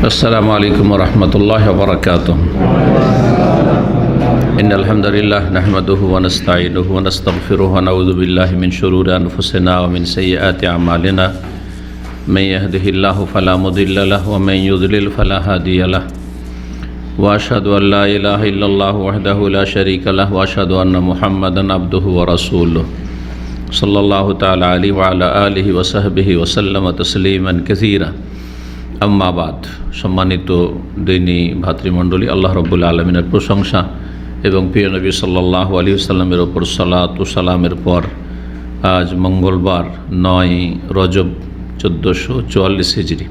السلام عليكم ورحمة الله وبركاته. إن الحمد لله نحمده ونستعينه ونستغفره ونعوذ بالله من شرور أنفسنا ومن سيئات أعمالنا. من يهده الله فلا مضل له ومن يضلل فلا هادي له. وأشهد أن لا إله إلا الله وحده لا شريك له وأشهد أن محمدا عبده ورسوله صلى الله تعالى عليه وعلى آله وصحبه وسلم تسليما كثيرا. আম্মা বাদ। সম্মানিত দিনী ভাতৃমণ্ডলী, আল্লাহ রাব্বুল আলামিনের প্রশংসা এবং প্রিয় নবী সাল্লাল্লাহু আলাইহি ওয়াসাল্লামের ওপর সালাত ও সালামের পর আজ মঙ্গলবার 9 রজব 1444 হিজরি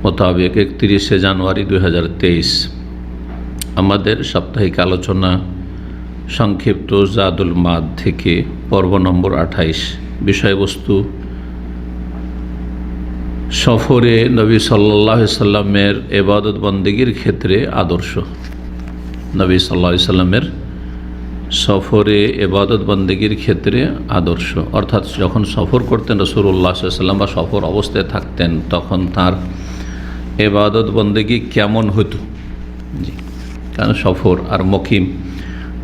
মোতাবেক 31 জানুয়ারি 2023 আমাদের সাপ্তাহিক আলোচনা সংক্ষিপ্ত জাদুল মাদ থেকে পর্ব নম্বর 28। বিষয়বস্তু সফরে নবী সাল্লাল্লাহু আলাইহি সাল্লামের ইবাদত বন্দেগীর ক্ষেত্রে আদর্শ। নবী সাল্লাল্লাহু আলাইহি সাল্লামের সফরে ইবাদত বন্দেগীর ক্ষেত্রে আদর্শ, অর্থাৎ যখন সফর করতেন রাসূলুল্লাহ সাল্লাল্লাহু আলাইহি সাল্লাম বা সফর অবস্থায় থাকতেন তখন তার ইবাদত বন্দেগী কেমন হতো। কারণ সফর আর মুকিম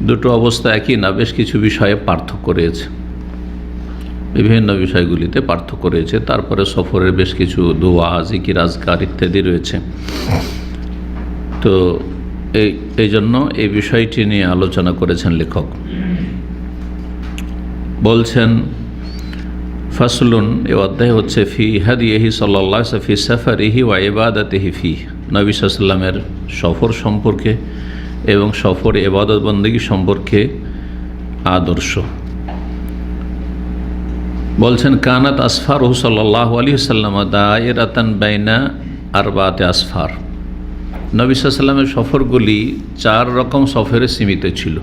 দুটো অবস্থা একই না, বেশ কিছু বিষয়ে পার্থক্য রয়েছে, বিভিন্ন বিষয়গুলিতে পার্থক্য রয়েছে। তারপরে সফরের বেশ কিছু দোয়া, জিকির, আজকার ইত্যাদি রয়েছে। তো এই জন্য এই বিষয়টি নিয়ে আলোচনা করেছেন লেখক। বলছেন ফাসলুন, এ অধ্যায় হচ্ছে ফি হাদিহি সাল্লাল্লাহু আলাইহি ওয়াসাল্লাম ফি সাফারিহি ওয়া ইবাদাতিহি ফি, নবী সাল্লাল্লাহু আলাইহি ওয়াসাল্লামের সফর সম্পর্কে এবং সফর ইবাদত বন্দেগী সম্পর্কে আদর্শ। বলছেন কানাত আসফার সাল্লাল্লাহু আলাইহি ওয়াসাল্লাম দায়রাতান বাইনা আরবাতে আসফার, নবী সাল্লাল্লাহু আলাইহি ওয়াসাল্লামের সফরগুলি 4 রকম সফরে সীমিত ছিল।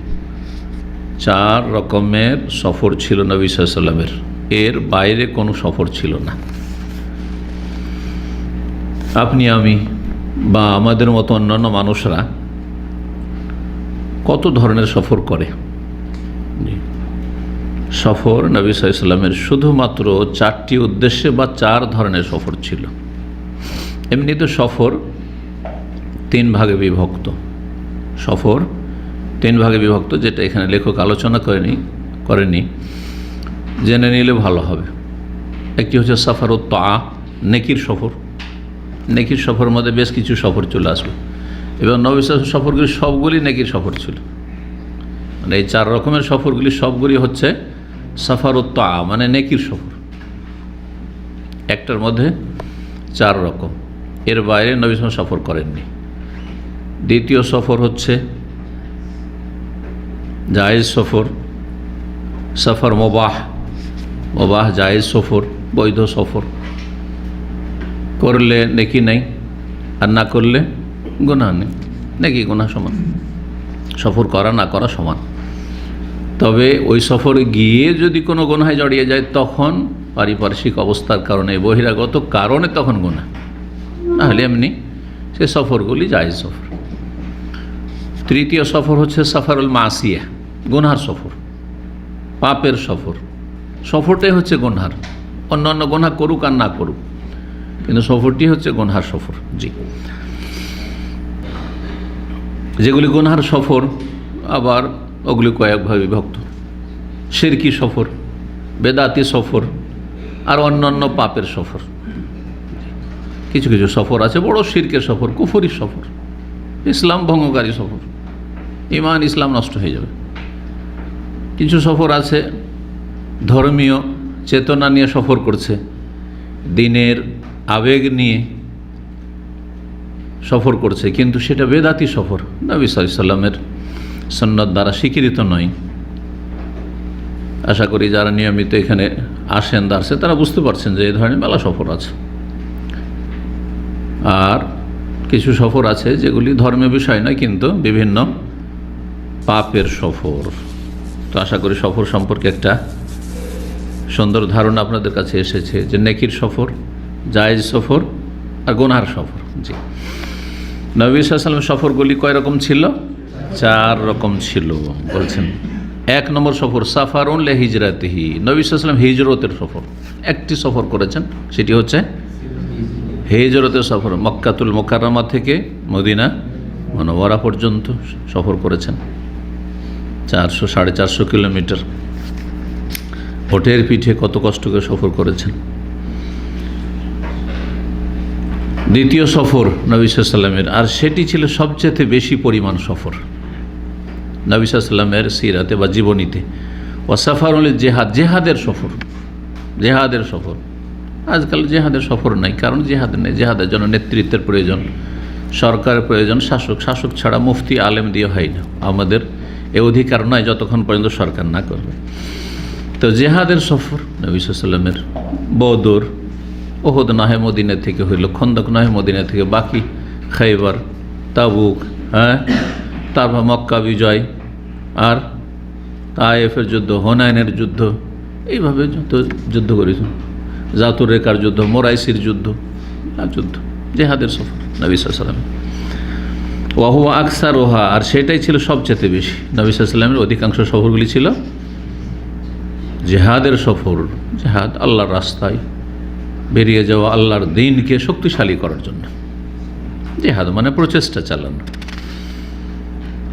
4 রকমের সফর ছিল নবী সাল্লাল্লাহু আলাইহি ওয়াসাল্লামের, এর বাইরে কোনো সফর ছিল না। আপনি আমি বা আমাদের মতো অন্যান্য মানুষরা কত ধরনের সফর করে। সফর নবী সাল্লাল্লাহু আলাইহি ওয়াসাল্লামের শুধুমাত্র 4টি উদ্দেশ্যে বা 4 ধরনের সফর ছিল। এমনি তো সফর 3 ভাগে বিভক্ত। সফর 3 ভাগে বিভক্ত, যেটা এখানে লেখক আলোচনা করেনি, জেনে নিলে ভালো হবে। একটি হচ্ছে সাফারুত তাআ, নেকির সফর। নেকির সফরের মধ্যে বেশ কিছু সফর চলে আসবে এবং নবী সাল্লাল্লাহু আলাইহি ওয়াসাল্লাম সফরগুলি সবগুলি নেকির সফর ছিল। মানে এই 4 রকমের সফরগুলি সবগুলি হচ্ছে সাফারুত তাআ, মানে নেকির সফর। একটার মধ্যে 4 রকম, এর বাইরে নবী সাল্লাল্লাহু আলাইহি ওয়াসাল্লাম সফর করেননি। দ্বিতীয় সফর হচ্ছে জায়েজ সফর, সফর মোবাহ জায়েজ সফর, বৈধ সফর। করলে নেকি নেই আর না করলে গুনাহ নেই, নেকি গুনাহ সমান, সফর করা না করা সমান। তবে ওই সফরে গিয়ে যদি কোনো গুনাহে জড়িয়ে যায় তখন পারিপার্শ্বিক অবস্থার কারণে, বহিরাগত কারণে তখন গুনাহ, না হলে এমনি সে সফরগুলি জায়েজ সফর। তৃতীয় সফর হচ্ছে সফরুল মাসিয়া, গুনহার সফর, পাপের সফর। সফরটাই হচ্ছে গুনহার, অন্যান্য গুনাহ করুক আর না করুক, কিন্তু সফরটি হচ্ছে গুনহার সফর। জি, যেগুলি গুনহার সফর আবার ওগুলি কয়েকভাবে বিভক্ত। শিরকি সফর, বেদাতি সফর আর অন্যান্য পাপের সফর। কিছু কিছু সফর আছে বড় শিরকের সফর, কুফরি সফর, ইসলাম ভঙ্গকারী সফর, ঈমান ইসলাম নষ্ট হয়ে যাবে। কিছু সফর আছে ধর্মীয় চেতনা নিয়ে সফর করছে, দিনের আবেগ নিয়ে সফর করছে, কিন্তু সেটা বেদাতি সফর, নবী সাল্লাল্লাহু আলাইহি ওয়াসাল্লামের সুন্নাত দ্বারা স্বীকৃত নয়। আশা করি যারা নিয়মিত এখানে আসেন দার্সে তারা বুঝতে পারছেন যে এই ধরনের মেলা সফর আছে। আর কিছু সফর আছে যেগুলি ধর্মীয় বিষয় নয় কিন্তু বিভিন্ন পাপের সফর। তো আশা করি সফর সম্পর্কে একটা সুন্দর ধারণা আপনাদের কাছে এসেছে যে নেকির সফর, জায়েজ সফর আর গুনার সফর। জি, নবী সাল্লাল্লাহু আলাইহি ওয়াসাল্লাম সফরগুলি কয় রকম ছিল? 4 রকম ছিল। বলছেন 1 নম্বর সফর সাফারুন লি হিজরাতিহি, নবী সাল্লাল্লাহু আলাইহি ওয়াসাল্লাম হিজরতের সফর। একটি সফর করেছেন, সেটি হচ্ছে হিজরতের সফর, মক্কাতুল মুকাররমা থেকে মদিনা মুনাওয়ারা পর্যন্ত সফর করেছেন 400-450 কিলোমিটার। ওটের পিঠে কত কষ্ট করে সফর করেছেন। দ্বিতীয় সফর নবী সাল্লাল্লাহু আলাইহি ওয়াসাল্লামের, আর সেটি ছিল সবচেয়ে বেশি পরিমাণ সফর নবী সাল্লাল্লাহু আলাইহি ওয়াসাল্লামের সিরাতে বা জীবনীতে। ওয়াসাফারুল জেহাদ, জেহাদের সফর, জেহাদের সফর। আজকাল জেহাদের সফর নাই, কারণ জেহাদ নেই। জেহাদের জন্য নেতৃত্বের প্রয়োজন, সরকারের প্রয়োজন, শাসক ছাড়া মুফতি আলেম দিয়ে হয় না। আমাদের এ অধিকার নয় যতক্ষণ পর্যন্ত সরকার না করবে। তো জেহাদের সফর নবী সাল্লাল্লাহু আলাইহি ওয়াসাল্লামের, বদর, ওহদ নহে মদিনা থেকে হইল, খন্দক নহে মদিনা থেকে, বাকি খাইবার, তাবুক, তারপর মক্কা বিজয়, আর তায়েফের যুদ্ধ, হুনাইনের যুদ্ধ, এইভাবে যত যুদ্ধ করেছেন। জাতুর রেকার যুদ্ধ, মোরাইসির যুদ্ধ, জেহাদের সফর নবী সাল্লাল্লাহু আলাইহি ওয়াসাল্লাম। ওয়াহুয়া আকসার ওহা, আর সেটাই ছিল সবচেয়ে বেশি। নবী সাল্লাল্লাহু আলাইহি ওয়াসাল্লামের অধিকাংশ সফরগুলি ছিল জেহাদের সফর। জেহাদ আল্লাহর রাস্তায় বেরিয়ে যাওয়া, আল্লাহর দ্বীনকে শক্তিশালী করার জন্য। জেহাদ মানে প্রচেষ্টা চালানো।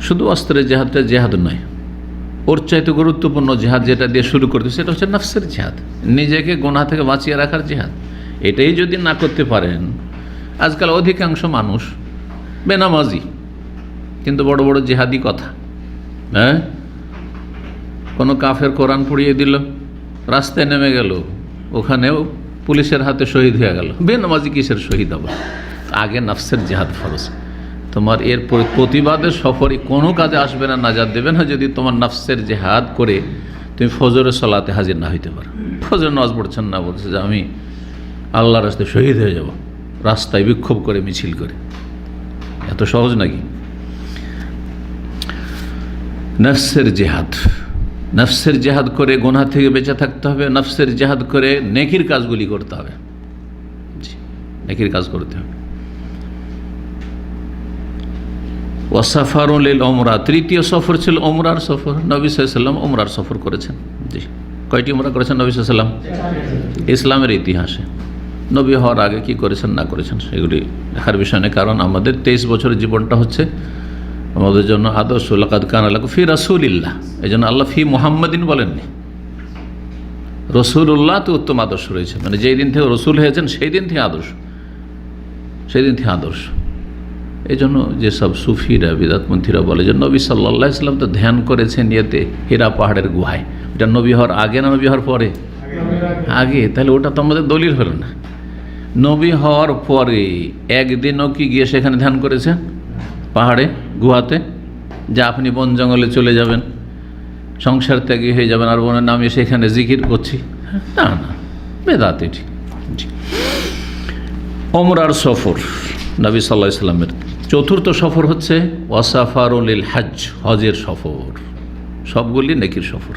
শুধু অস্ত্রের জেহাদটা জেহাদ নয়, ওর চাইতে গুরুত্বপূর্ণ জেহাদ যেটা দিয়ে শুরু করতে, সেটা হচ্ছে নফসের জেহাদ, নিজেকে গুনাহ থেকে বাঁচিয়ে রাখার জেহাদ। এটাই যদি না করতে পারেন, আজকাল অধিকাংশ মানুষ বেনামাজি কিন্তু বড় বড় জেহাদি কথা, কোনো কাফের কোরআন পড়িয়ে দিল, রাস্তায় নেমে গেল, ওখানেও পুলিশের হাতে শহীদ হয়ে গেল। বেনামাজি কিসের শহীদ হবে? আগে নফসের জেহাদ ফরজ। তোমার এর প্রতিবাদের সফরে কোনো কাজে আসবে না, নাজাত দেবে না, যদি তোমার নফসের জেহাদ করে তুমি ফজরের সলাতে হাজির না হইতে পারো। ফজর নামাজ পড়ছেন না, বলছে যে আমি আল্লাহর রাস্তায় শহীদ হয়ে যাব, রাস্তায় বিক্ষোভ করে, মিছিল করে। এত সহজ নাকি? নফসের জেহাদ, নফসের জেহাদ করে গুনাহ থেকে বেঁচে থাকতে হবে। নফসের জেহাদ করে নেকির কাজগুলি করতে হবে, নেকির কাজ করতে হবে। ওয়াসাফারুল উমরা, তৃতীয় সফর ছিল উমরার সফর। নবী সাল্লাল্লাহু আলাইহি ওয়াসাল্লাম উমরার সফর করেছেন। জি, কয়টি উমরা করেছেন নবী সাল্লাল্লাহু আলাইহি ওয়াসাল্লাম? ইসলামের ইতিহাসে নবী হওয়ার আগে কি করেছেন না করেছেন সেগুলি দেখার বিষয় নেই, কারণ আমাদের 23 বছরের জীবনটা হচ্ছে আমাদের জন্য আদর্শ। লাকাদ কানা লাকুম ফি রাসূলিল্লাহ, এই জন্য আল্লাহ ফি মুহাম্মাদিন বলেননি, রসুল্লাহ তো উত্তম আদর্শ রয়েছে। মানে যেই দিন থেকে রসুল হয়েছেন সেই দিন থেকে আদর্শ, সেই দিন থেকে আদর্শ। এই জন্য যেসব সুফিরা, বিদাতপন্থীরা বলে যে নবী সাল্লাল্লাহু আলাইহি ওয়াসাল্লাম তো ধ্যান করেছেন ইয়েতে, হীরা পাহাড়ের গুহায়। এটা নবী হওয়ার আগে না নবী হওয়ার পরে? আগে। তাহলে ওটা তো আমাদের দলিল হলো না। নবী হওয়ার পরে একদিনও কি গিয়ে সেখানে ধ্যান করেছেন পাহাড়ে, গুহাতে? যে আপনি বন জঙ্গলে চলে যাবেন, সংসার ত্যাগী হয়ে যাবেন, আর বনের নামে সেখানে জিকির করছি, না না, বেদাত এটি। ওমরার সফর নবী সাল্লাল্লাহু আলাইহি ওয়াসাল্লামের। চতুর্থ সফর হচ্ছে ওয়াসাফারুল হজ, হজের সফর। সবগুলি নেকির সফর।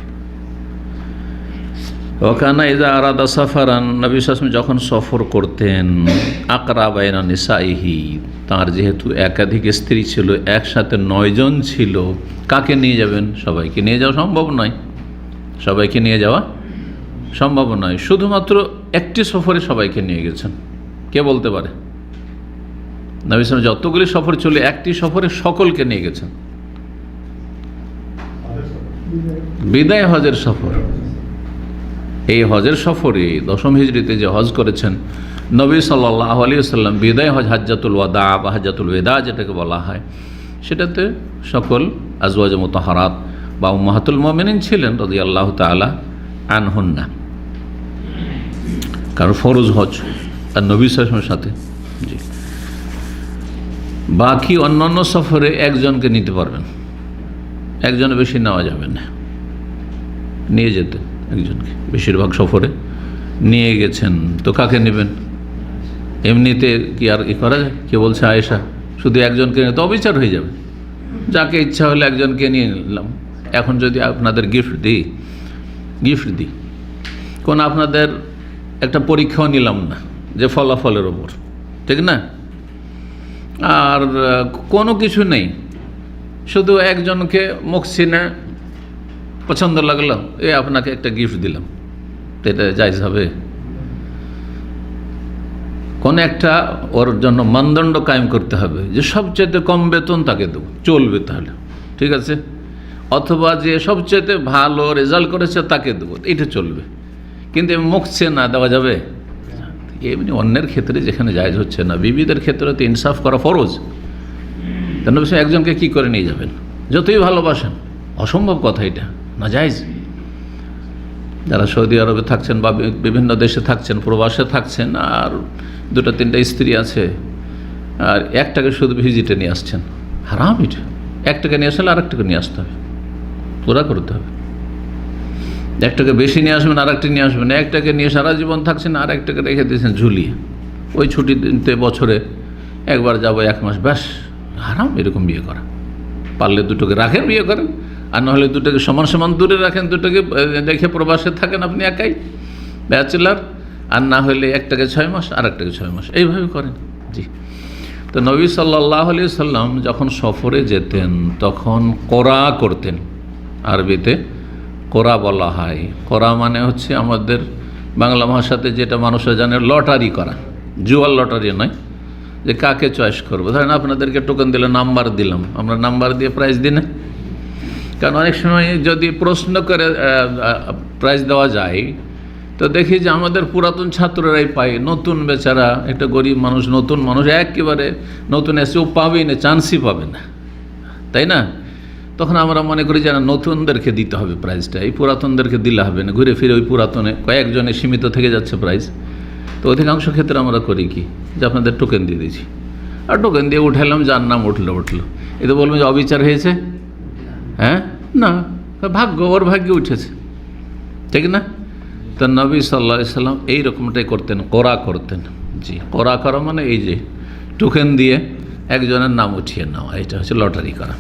ওয়াকানা ইযা আরাদা সাফারান, নবী সাল্লাল্লাহু আলাইহি ওয়াসাল্লাম যখন সফর করতেন, আকরা বাইনা নিসাইহি, তার যেহেতু একাধিক স্ত্রী ছিল, একসাথে 9 জন ছিল, কাকে নিয়ে যাবেন? সবাইকে নিয়ে যাওয়া সম্ভব নয়, সবাইকে নিয়ে যাওয়া সম্ভব নয়। শুধুমাত্র একটি সফরে সবাইকে নিয়ে গেছেন। কে বলতে পারে? নবী সাল্লাল্লাহু আলাইহি ওয়াসাল্লাম যতগুলি সফর ছিল, একটি সফরে সকলকে নিয়ে গেছেন। বিদায় হজের সফর। এই হজের সফরে 10ম হিজরিতে যে হজ করেছেন নবী সাল্লাল্লাহু আলাইহি ওয়াসাল্লাম, বিদায় হজ, হাজ্জাতুল ওয়াদা বা হাজ্জাতুল ওয়াদা যেটাকে বলা হয়, সেটাতে সকল আজওয়াজ মুতাহহারাত বা উম্মাহাতুল মুমিনিন ছিলেন রাদিয়াল্লাহু তাআলা আনহুন্না, কারণ ফরজ হজ আর নবী সাল্লাল্লাহু আলাইহি ওয়াসাল্লামের সাথে। জি, বাকি অন্যান্য সফরে একজনকে নিতে পারবেন, একজনের বেশি নেওয়া যাবে না। নিয়ে যেতেন একজনকে, বেশিরভাগ সফরে নিয়ে গেছেন। তো কাকে নেবেন? এমনিতে কি আর করা যায়? কে বলছে আয়েশা শুধু একজনকে নিয়ে তো অবিচার হয়ে যাবে, যাকে ইচ্ছা হলে একজনকে নিয়ে নিলাম। এখন যদি আপনাদের গিফট দিই, কোন আপনাদের একটা পরীক্ষাও নিলাম না যে ফলাফলের ওপর, ঠিক না? আর কোনো কিছু নেই, শুধু একজনকে মুখসিনা পছন্দ লাগলো, এ আপনাকে একটা গিফট দিলাম, এটা জায়েজ হবে? কোনো একটা ওর জন্য মানদণ্ড কায়েম করতে হবে যে সবচেয়ে কম বেতন তাকে দেবো, চলবে তাহলে, ঠিক আছে, অথবা যে সবচেয়ে ভালো রেজাল্ট করেছে তাকে দেবো, এটা চলবে। কিন্তু মুখছে না দেওয়া যাবে এমনি অন্যের ক্ষেত্রে যেখানে জায়েজ হচ্ছে না, বিবিদের ক্ষেত্রে তো ইনসাফ করা ফরজ। কেন একজনকে কি করে নিয়ে যাবেন, যতই ভালোবাসেন, অসম্ভব কথা, এটা না জায়েজ। যারা সৌদি আরবে থাকছেন বা বিভিন্ন দেশে থাকছেন, প্রবাসে থাকছেন, আর 2-3টা স্ত্রী আছে, আর একটাকে শুধু ভিজিটে নিয়ে আসছেন, হারাম এটা। একটাকে নিয়ে আসলে আর একটাকে নিয়ে আসতে হবে, পুরা করতে হবে। একটাকে বেশি নিয়ে আসবেন আর একটা নিয়ে আসবেন, একটাকে নিয়ে সারা জীবন থাকছেন আর একটাকে রেখে দিয়েছেন ঝুলিয়ে, ওই ছুটিতে বছরে একবার যাবো 1 মাস, ব্যাস। হারাম এরকম বিয়ে করা। পারলে দুটোকে রাখেন, বিয়ে করেন, আর নাহলে দুটোকে সমান সমান দূরে রাখেন, দুটোকে রেখে প্রবাসে থাকেন আপনি একাই ব্যাচেলার, আর না হলে একটাকে 6 মাস আর একটাকে 6 মাস, এইভাবে করেন। জি। তো নবী সাল্লাল্লাহু আলাইহি সাল্লাম যখন সফরে যেতেন তখন কোরা করতেন। আরবিতে কোরা বলা হয়। কোরা মানে হচ্ছে আমাদের বাংলা ভাষাতে যেটা মানুষরা জানে লটারি করা, জুয়াল লটারি নয়, যে কাকে চয়েস করবো। ধরেন আপনাদেরকে টোকেন দিলে নাম্বার দিলাম, আমরা নাম্বার দিয়ে প্রাইজ দিই না? কারণ অনেক সময় যদি প্রশ্ন করে প্রাইজ দেওয়া যায় তো দেখি যে আমাদের পুরাতন ছাত্ররাই পায়, নতুন বেচারা একটা গরিব মানুষ, নতুন মানুষ একেবারে নতুন এসে ও পাবেই না, চান্সই পাবে না, তাই না? তখন আমরা মনে করি যে নতুনদেরকে দিতে হবে প্রাইজটা, এই পুরাতনদেরকে দিলে হবে না, ঘুরে ফিরে ওই পুরাতনে কয়েকজনে সীমিত থেকে যাচ্ছে প্রাইজ। তো অধিকাংশ ক্ষেত্রে আমরা করি কি, যে আপনাদের টোকেন দিয়ে দিয়েছি, আর টোকেন দিয়ে উঠালাম, যার নাম উঠলো। এতে বলবেন যে অবিচার হয়েছে? হ্যাঁ, না, ভাগ্য, ওর ভাগ্যে উঠেছে, ঠিক না? তো নবী সাল্লাল্লাহু আলাইহি সাল্লাম এই রকমটাই করতেন, কোরা করতেন। জি, কোরা করা মানে এই যে টোকেন দিয়ে একজনের নাম উঠিয়ে নেওয়া, এটা হচ্ছে লটারি করা।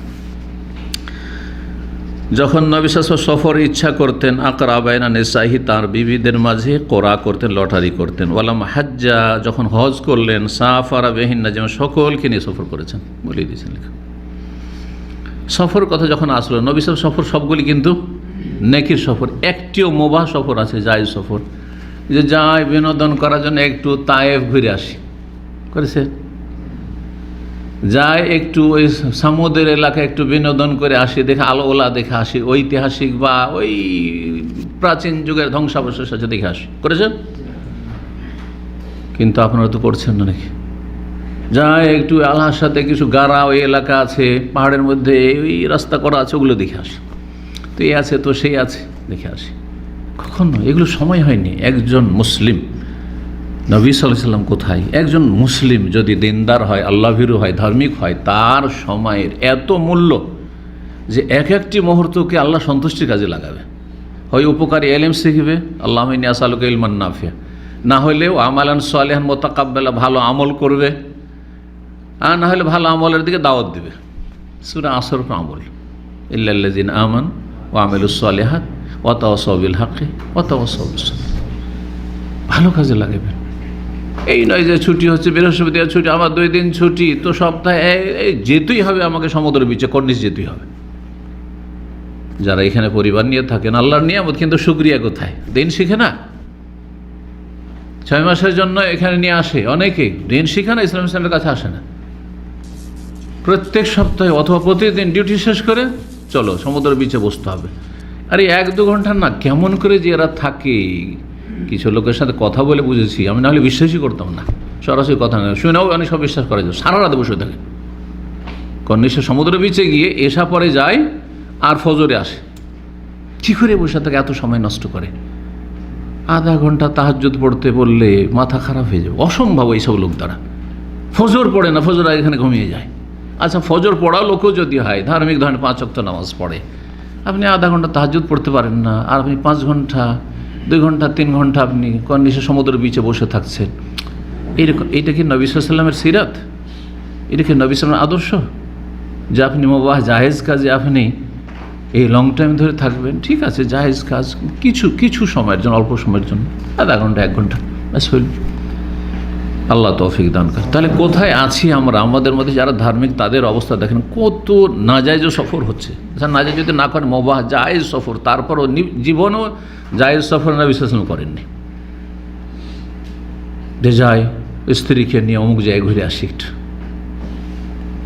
যখন নবী সাল্লাল্লাহু আলাইহি ওয়াসাল্লাম সফর ইচ্ছা করতেন, আকরাবাইনা নিসাহি, তার বিবিদের মাঝে কোরা করতেন, লটারি করতেন। ওয়ালাম হাজ্জা, যখন হজ করলেন, সাফারা বিহিন্না, যেমন সকলকে নিয়ে সফর করেছেন, বলে দিয়েছেন লেখা। সফর কথা যখন আসলো, নবী সাল্লাল্লাহু আলাইহি ওয়াসাল্লাম সফর সবগুলি কিন্তু নেকির সফর, একটিও মুবাহ সফর আছে, জায়েজ সফর, যে যায় বিনোদন করার জন্য একটু তায়েফ ঘুরে আসি, করেছে, যায় একটু ওই সমুদ্রের এলাকায় একটু বিনোদন করে আসি, দেখে আলো ওলা দেখে আসি, ঐতিহাসিক বা ওই প্রাচীন যুগের ধ্বংসাবশেষ আছে দেখে আসি, করেছেন? কিন্তু আপনারা তো করছেন না নাকি? যায় একটু আল্লাহর সাথে কিছু গাড়া ওই এলাকা আছে, পাহাড়ের মধ্যে ওই রাস্তা করা আছে, ওগুলো দেখে আসি, তো এই আছে তো সেই আছে, দেখে আসি। কখনো এগুলো সময় হয়নি। একজন মুসলিম, নবী সাল্লাল্লাহু আলাইহি সাল্লাম কোথায়, একজন মুসলিম যদি দিনদার হয়, আল্লাহভীরু হয়, ধার্মিক হয়, তার সময়ের এত মূল্য যে এক একটি মুহূর্তকে আল্লাহ সন্তুষ্টির কাজে লাগাবে। হয় উপকারী এলেম শিখবে, আল্লাহুম্মা ইন্নী আসআলুকা ইলমান নাফিয়া, না হলেও আমালান সালিহান মুতাকাব্বালা, ভালো আমল করবে, আর না হলে ভালো আমলের দিকে দাওয়াত দেবে। সূরা আসর আমল, ইল্লাল্লাযিনা আমানু ওয়া আমিলুস সালিহাত ওয়া তাওয়াসাউ বিল হাক্কি ওয়া তাওয়াসাউ বিস সাবর, ভালো কাজে লাগাবেন। এই নয় যে ছুটি হচ্ছে বৃহস্পতিবার ছুটি, আমার 2 দিন ছুটি, তো সপ্তাহে যেতেই হবে, আমাকে সমুদ্রের বিচে কর্নিশ যেতেই হবে। যারা এখানে পরিবার নিয়ে থাকেন, আল্লাহর নিয়ামত, কিন্তু শুকরিয়া কোথায়? দিন শিখে না, 6 মাসের জন্য এখানে নিয়ে আসে অনেকে, দিন শিখে না, ইসলাম সেন্টারের কাছে আসে না। প্রত্যেক সপ্তাহে অথবা প্রতিদিন ডিউটি শেষ করে চলো সমুদ্রের বিচে বসতে হবে। আরে 1-2 ঘন্টা না, কেমন করে যে এরা থাকে। কিছু লোকের সাথে কথা বলে বুঝেছি, আমি নাহলে বিশ্বাসই করতাম না, সরাসরি কথা না শুনেও অনেক সব বিশ্বাস করা যায়। সারা রাতে বসে থাকে, কর্নিশের সমুদ্রের বিচে গিয়ে এসা পরে যায় আর ফজরে আসে। কী করে বসে থাকে, এত সময় নষ্ট করে? আধা ঘন্টা তাহাজ্জুদ পড়তে বললে মাথা খারাপ হয়ে যাবে, অসম্ভব এইসব লোক দ্বারা। ফজর পড়ে না, ফজর এখানে ঘুমিয়ে যায়। আচ্ছা, ফজর পড়া লোকও যদি হয়, ধার্মিক ধরনের 5 ওয়াক্ত নামাজ পড়ে, আপনি আধা ঘন্টা তাহাজ্জুদ পড়তে পারেন না, আর আপনি 5 ঘন্টা 2 ঘন্টা 3 ঘন্টা আপনি কর্নিশের সমুদ্রের বিচে বসে থাকছেন। এইরকম, এইটা কি নবী সাল্লাল্লাহু আলাইহি ওয়াসাল্লামের সিরাত? এটা কি নবী সাল্লাল্লাহু আলাইহি ওয়াসাল্লামের আদর্শ যে আপনি মুবাহ জায়েজ কাজে আপনি এই লং টাইম ধরে থাকবেন? ঠিক আছে, জায়েজ কাজ কিছু সময়ের জন্য, অল্প সময়ের জন্য, আধা ঘন্টা 1 ঘন্টা, ব্যাস হইল। আল্লাহ তৌফিক দান করে। তাহলে কোথায় আছি আমরা? আমাদের মধ্যে যারা ধার্মিক তাদের অবস্থা দেখেন, কত নাজায়েজ সফর হচ্ছে। আচ্ছা, নাজায়েজ যদি না করেন, মুবাহ জায়েজ সফর, তারপরও জীবনও জায়েজ সফর নবী সাল্লাল্লাহু আলাইহি ওয়াসাল্লাম করেননি। যে যায় স্ত্রীকে নিয়ে অমুক জায়গায় ঘুরে আসি একটু।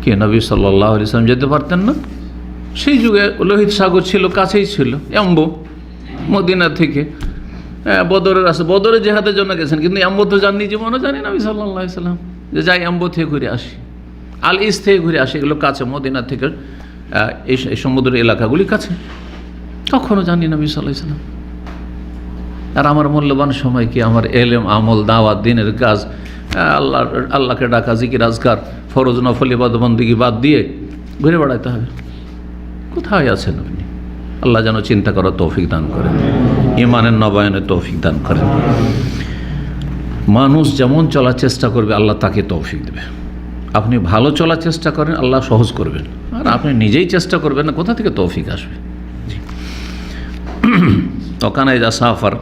কে নবী সাল্লাল্লাহু আলাইহি ওয়াসাল্লাম যেতে পারতেন না? সেই যুগে লোহিত সাগর ছিল, কাছেই ছিল, এম্বো মদিনা থেকে। বদরের আছে, বদরে জেহাদের জন্য গেছেন, কিন্তু এম্বো তো যাননি, জীবনও জানি নবী সাল্লাল্লাহু আলাইহি ওয়াসাল্লাম যে যাই এম্বো থেকে ঘুরে আসি, আল ইস থেকে ঘুরে আসি। এগুলো কাছে, মদিনা থেকে এই সমুদ্রের এলাকাগুলি কাছে, কখনো জানি নবী সাল্লাল্লাহু আলাইহি ওয়াসাল্লাম। আর আমার মূল্যবান সময় কি আমার এলেম, আমল, দাওয়াত, দিনের কাজ, আল্লাহকে ডাকা, জিকির আজকার, ফরজ নফল ইবাদত বন্দেগী বাদ দিয়ে ঘুরে বেড়াতে হবে? কোথায় আছেন আপনি? আল্লাহ যেন চিন্তা করার তৌফিক দান করেন, ঈমানের নবায়নের তৌফিক দান করেন। মানুষ যেমন চলার চেষ্টা করবে আল্লাহ তাকে তৌফিক দেবে। আপনি ভালো চলার চেষ্টা করেন, আল্লাহ সহজ করবেন। আর আপনি নিজেই চেষ্টা করবেন না, কোথা থেকে তৌফিক আসবে? তকানা ইজা সাফার,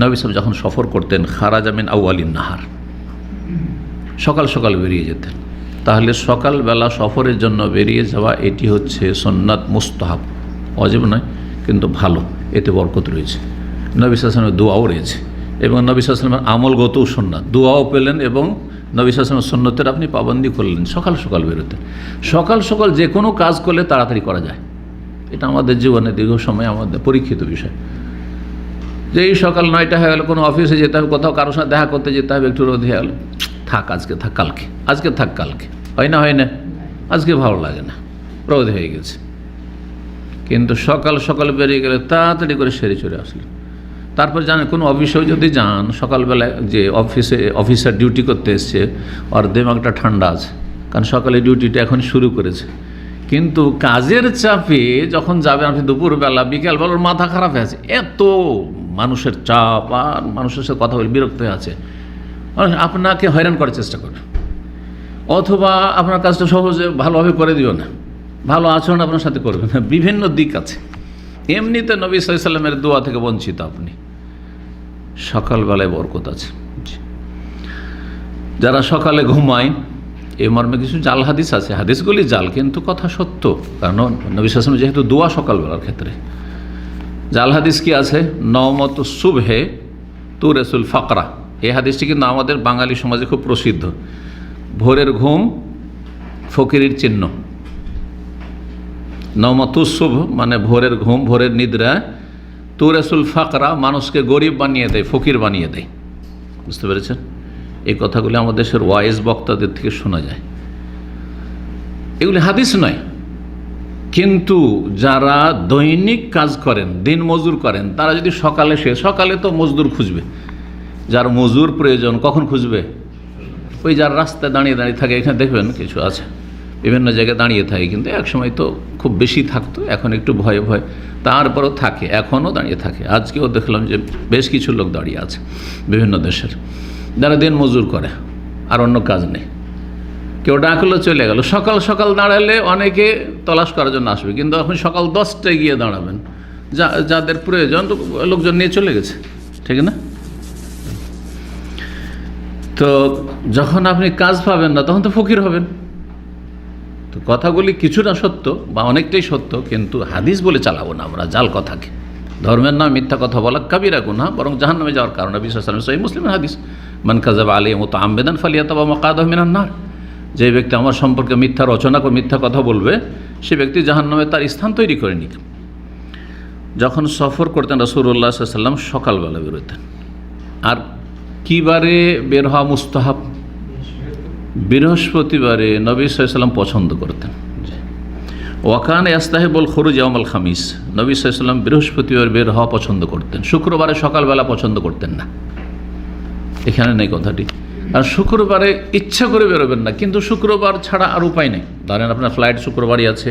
নবী সাহেব যখন সফর করতেন, খারাজা মিন আউয়ালিন নাহার, সকাল সকাল বেরিয়ে যেতেন। তাহলে সকালবেলা সফরের জন্য বেরিয়ে যাওয়া এটি হচ্ছে সুন্নাত, মুস্তাহাব, ওয়াজিব নয়, কিন্তু ভালো, এতে বরকত রয়েছে। নবী সাল্লাল্লাহু আলাইহি ওয়াসাল্লামের দোয়াও রয়েছে, এবং নবী সাল্লাল্লাহু আলাইহি ওয়াসাল্লামের আমলগতও সুন্নাত, দোয়াও পেলেন, এবং নবী সাল্লাল্লাহু আলাইহি ওয়াসাল্লামের সুন্নতের আপনি পাবন্দি করলেন। সকাল সকাল বেরোতেন। সকাল সকাল যে কোনো কাজ করলে তাড়াতাড়ি করা যায়, এটা আমাদের জীবনে দীর্ঘ সময় আমাদের পরীক্ষিত বিষয়। যে এই সকাল 9টা হয়ে গেল, কোনো অফিসে যেতে হবে, কোথাও কারোর সাথে দেখা করতে যেতে হবে, একটু রোদ হয়ে গেল, থাক আজকে, থাক কালকে, আজকে থাক কালকে, হয় না, হয় না, আজকে ভালো লাগে না, রোদ হয়ে গেছে। কিন্তু সকাল সকাল বেরিয়ে গেলে তাড়াতাড়ি করে সেরে চলে আসলেন। তারপর জানেন, কোনো অফিসেও যদি যান, সকালবেলায় যে অফিসার ডিউটি করতে এসছে, ওর দিমাগটা ঠান্ডা আছে, কারণ সকালে ডিউটিটা এখন শুরু করেছে। কিন্তু কাজের চাপে যখন যাবে আপনি দুপুরবেলা, বিকেলবেলা, ওর মাথা খারাপ হয়ে আছে, এত মানুষের চাপ, আর মানুষের সাথে কথা বলে বিরক্ত হয়ে আছে, আপনাকে হয়রান করার চেষ্টা করবে, অথবা আপনার কাজটা সহজে ভালোভাবে করে দিও না, ভালো আচরণ আপনার সাথে করবে না, বিভিন্ন দিক আছে। এমনিতে নবী সাল্লাল্লাহু আলাইহি ওয়াসাল্লামের দোয়া থেকে বঞ্চিত আপনি। সকালবেলায় বরকত আছে। যারা সকালে ঘুমায়, এই মর্মে কিছু জাল হাদিস আছে, হাদিসগুলি জাল, কিন্তু কথা সত্য, কারণ নবী সাল্লাল্লাহু আলাইহি ওয়াসাল্লাম যেহেতু দোয়া সকালবেলার ক্ষেত্রে। জাল হাদিস কি আছে? নওমত সুবহে তুরেসুল ফাকরা, এই হাদিসটি কিন্তু আমাদের বাঙালি সমাজে খুব প্রসিদ্ধ। ভোরের ঘুম ফকিরের চিহ্ন। নওমাতুসুব মানে ভোরের ঘুম, ভোরের নিদ্রা। তুরেসুল ফাকরা, মানুষকে গরিব বানিয়ে দেয়, ফকির বানিয়ে দেয়। বুঝতে পেরেছেন? এই কথাগুলি আমাদের দেশের ওয়াইজ বক্তাদের থেকে শোনা যায়। এগুলি হাদিস নয়, কিন্তু যারা দৈনিক কাজ করেন, দিন মজুর করেন, তারা যদি সকালে তো মজদুর খুঁজবে। যার মজুর প্রয়োজন কখন খুঁজবে? ওই যার রাস্তায় দাঁড়িয়ে দাঁড়িয়ে থাকে। এখানে দেখবেন কিছু আছে, বিভিন্ন জায়গায় দাঁড়িয়ে থাকে, কিন্তু একসময় তো খুব বেশি থাকতো, এখন একটু ভয়ে ভয়ে, তারপরও থাকে, এখনও দাঁড়িয়ে থাকে। আজকেও দেখলাম যে বেশ কিছু লোক দাঁড়িয়ে আছে বিভিন্ন দেশের, যারা দিন মজুর করে, আর অন্য কাজ নেই। কেউ ডাকলো, চলে গেল। সকাল সকাল দাঁড়ালে অনেকে তলাশ করার জন্য আসবে, কিন্তু এখন সকাল 10টায় গিয়ে দাঁড়াবেন, যাদের প্রয়োজন লোকজন নিয়ে চলে গেছে, ঠিক না? তো যখন আপনি কাজ পাবেন না, তখন তো ফকির হবেন। তো কথাগুলি কিছুটা সত্য বা অনেকটাই সত্য, কিন্তু হাদিস বলে চালাবো না আমরা জাল কথাকে। ধর্মের নাম মিথ্যা কথা বলা কাবিরা গুনাহ, বরং জাহান্নামে যাওয়ার কারণ। নবী সাল্লাল্লাহু আলাইহি ওয়াসাল্লাম সহিহ মুসলিমের হাদিস, মান কাযাবা আলাইহি মুতাআম্মিদান ফালিয়াতাবা মাকাদাহু মিনান নার। যে ব্যক্তি আমার সম্পর্কে মিথ্যা রচনা করে মিথ্যা কথা বলবে, সে ব্যক্তি জাহান্নামে তার স্থান তৈরি করে নিক। যখন সফর করতেন রাসূলুল্লাহ সাল্লাল্লাহু আলাইহি ওয়াসাল্লাম সকালবেলা বেরোতেন। আর কী বারে বের হওয়া মুস্তাহাব? বৃহস্পতিবারে নবী সাল্লাল্লাহু আলাইহি ওয়াসাল্লাম পছন্দ করতেন। ওয়াকান ইয়াস্তাহিবুল খুরুজ ইয়াউমাল খামিস, নবী সাল্লাল্লাহু আলাইহি ওয়াসাল্লাম বৃহস্পতিবার বের হওয়া পছন্দ করতেন, শুক্রবারে সকালবেলা পছন্দ করতেন না। এখানে নেই কথাটি। আর শুক্রবারে ইচ্ছা করে বেরোবেন না, কিন্তু শুক্রবার ছাড়া আর উপায় নেই। ধরেন আপনার ফ্লাইট শুক্রবারই আছে,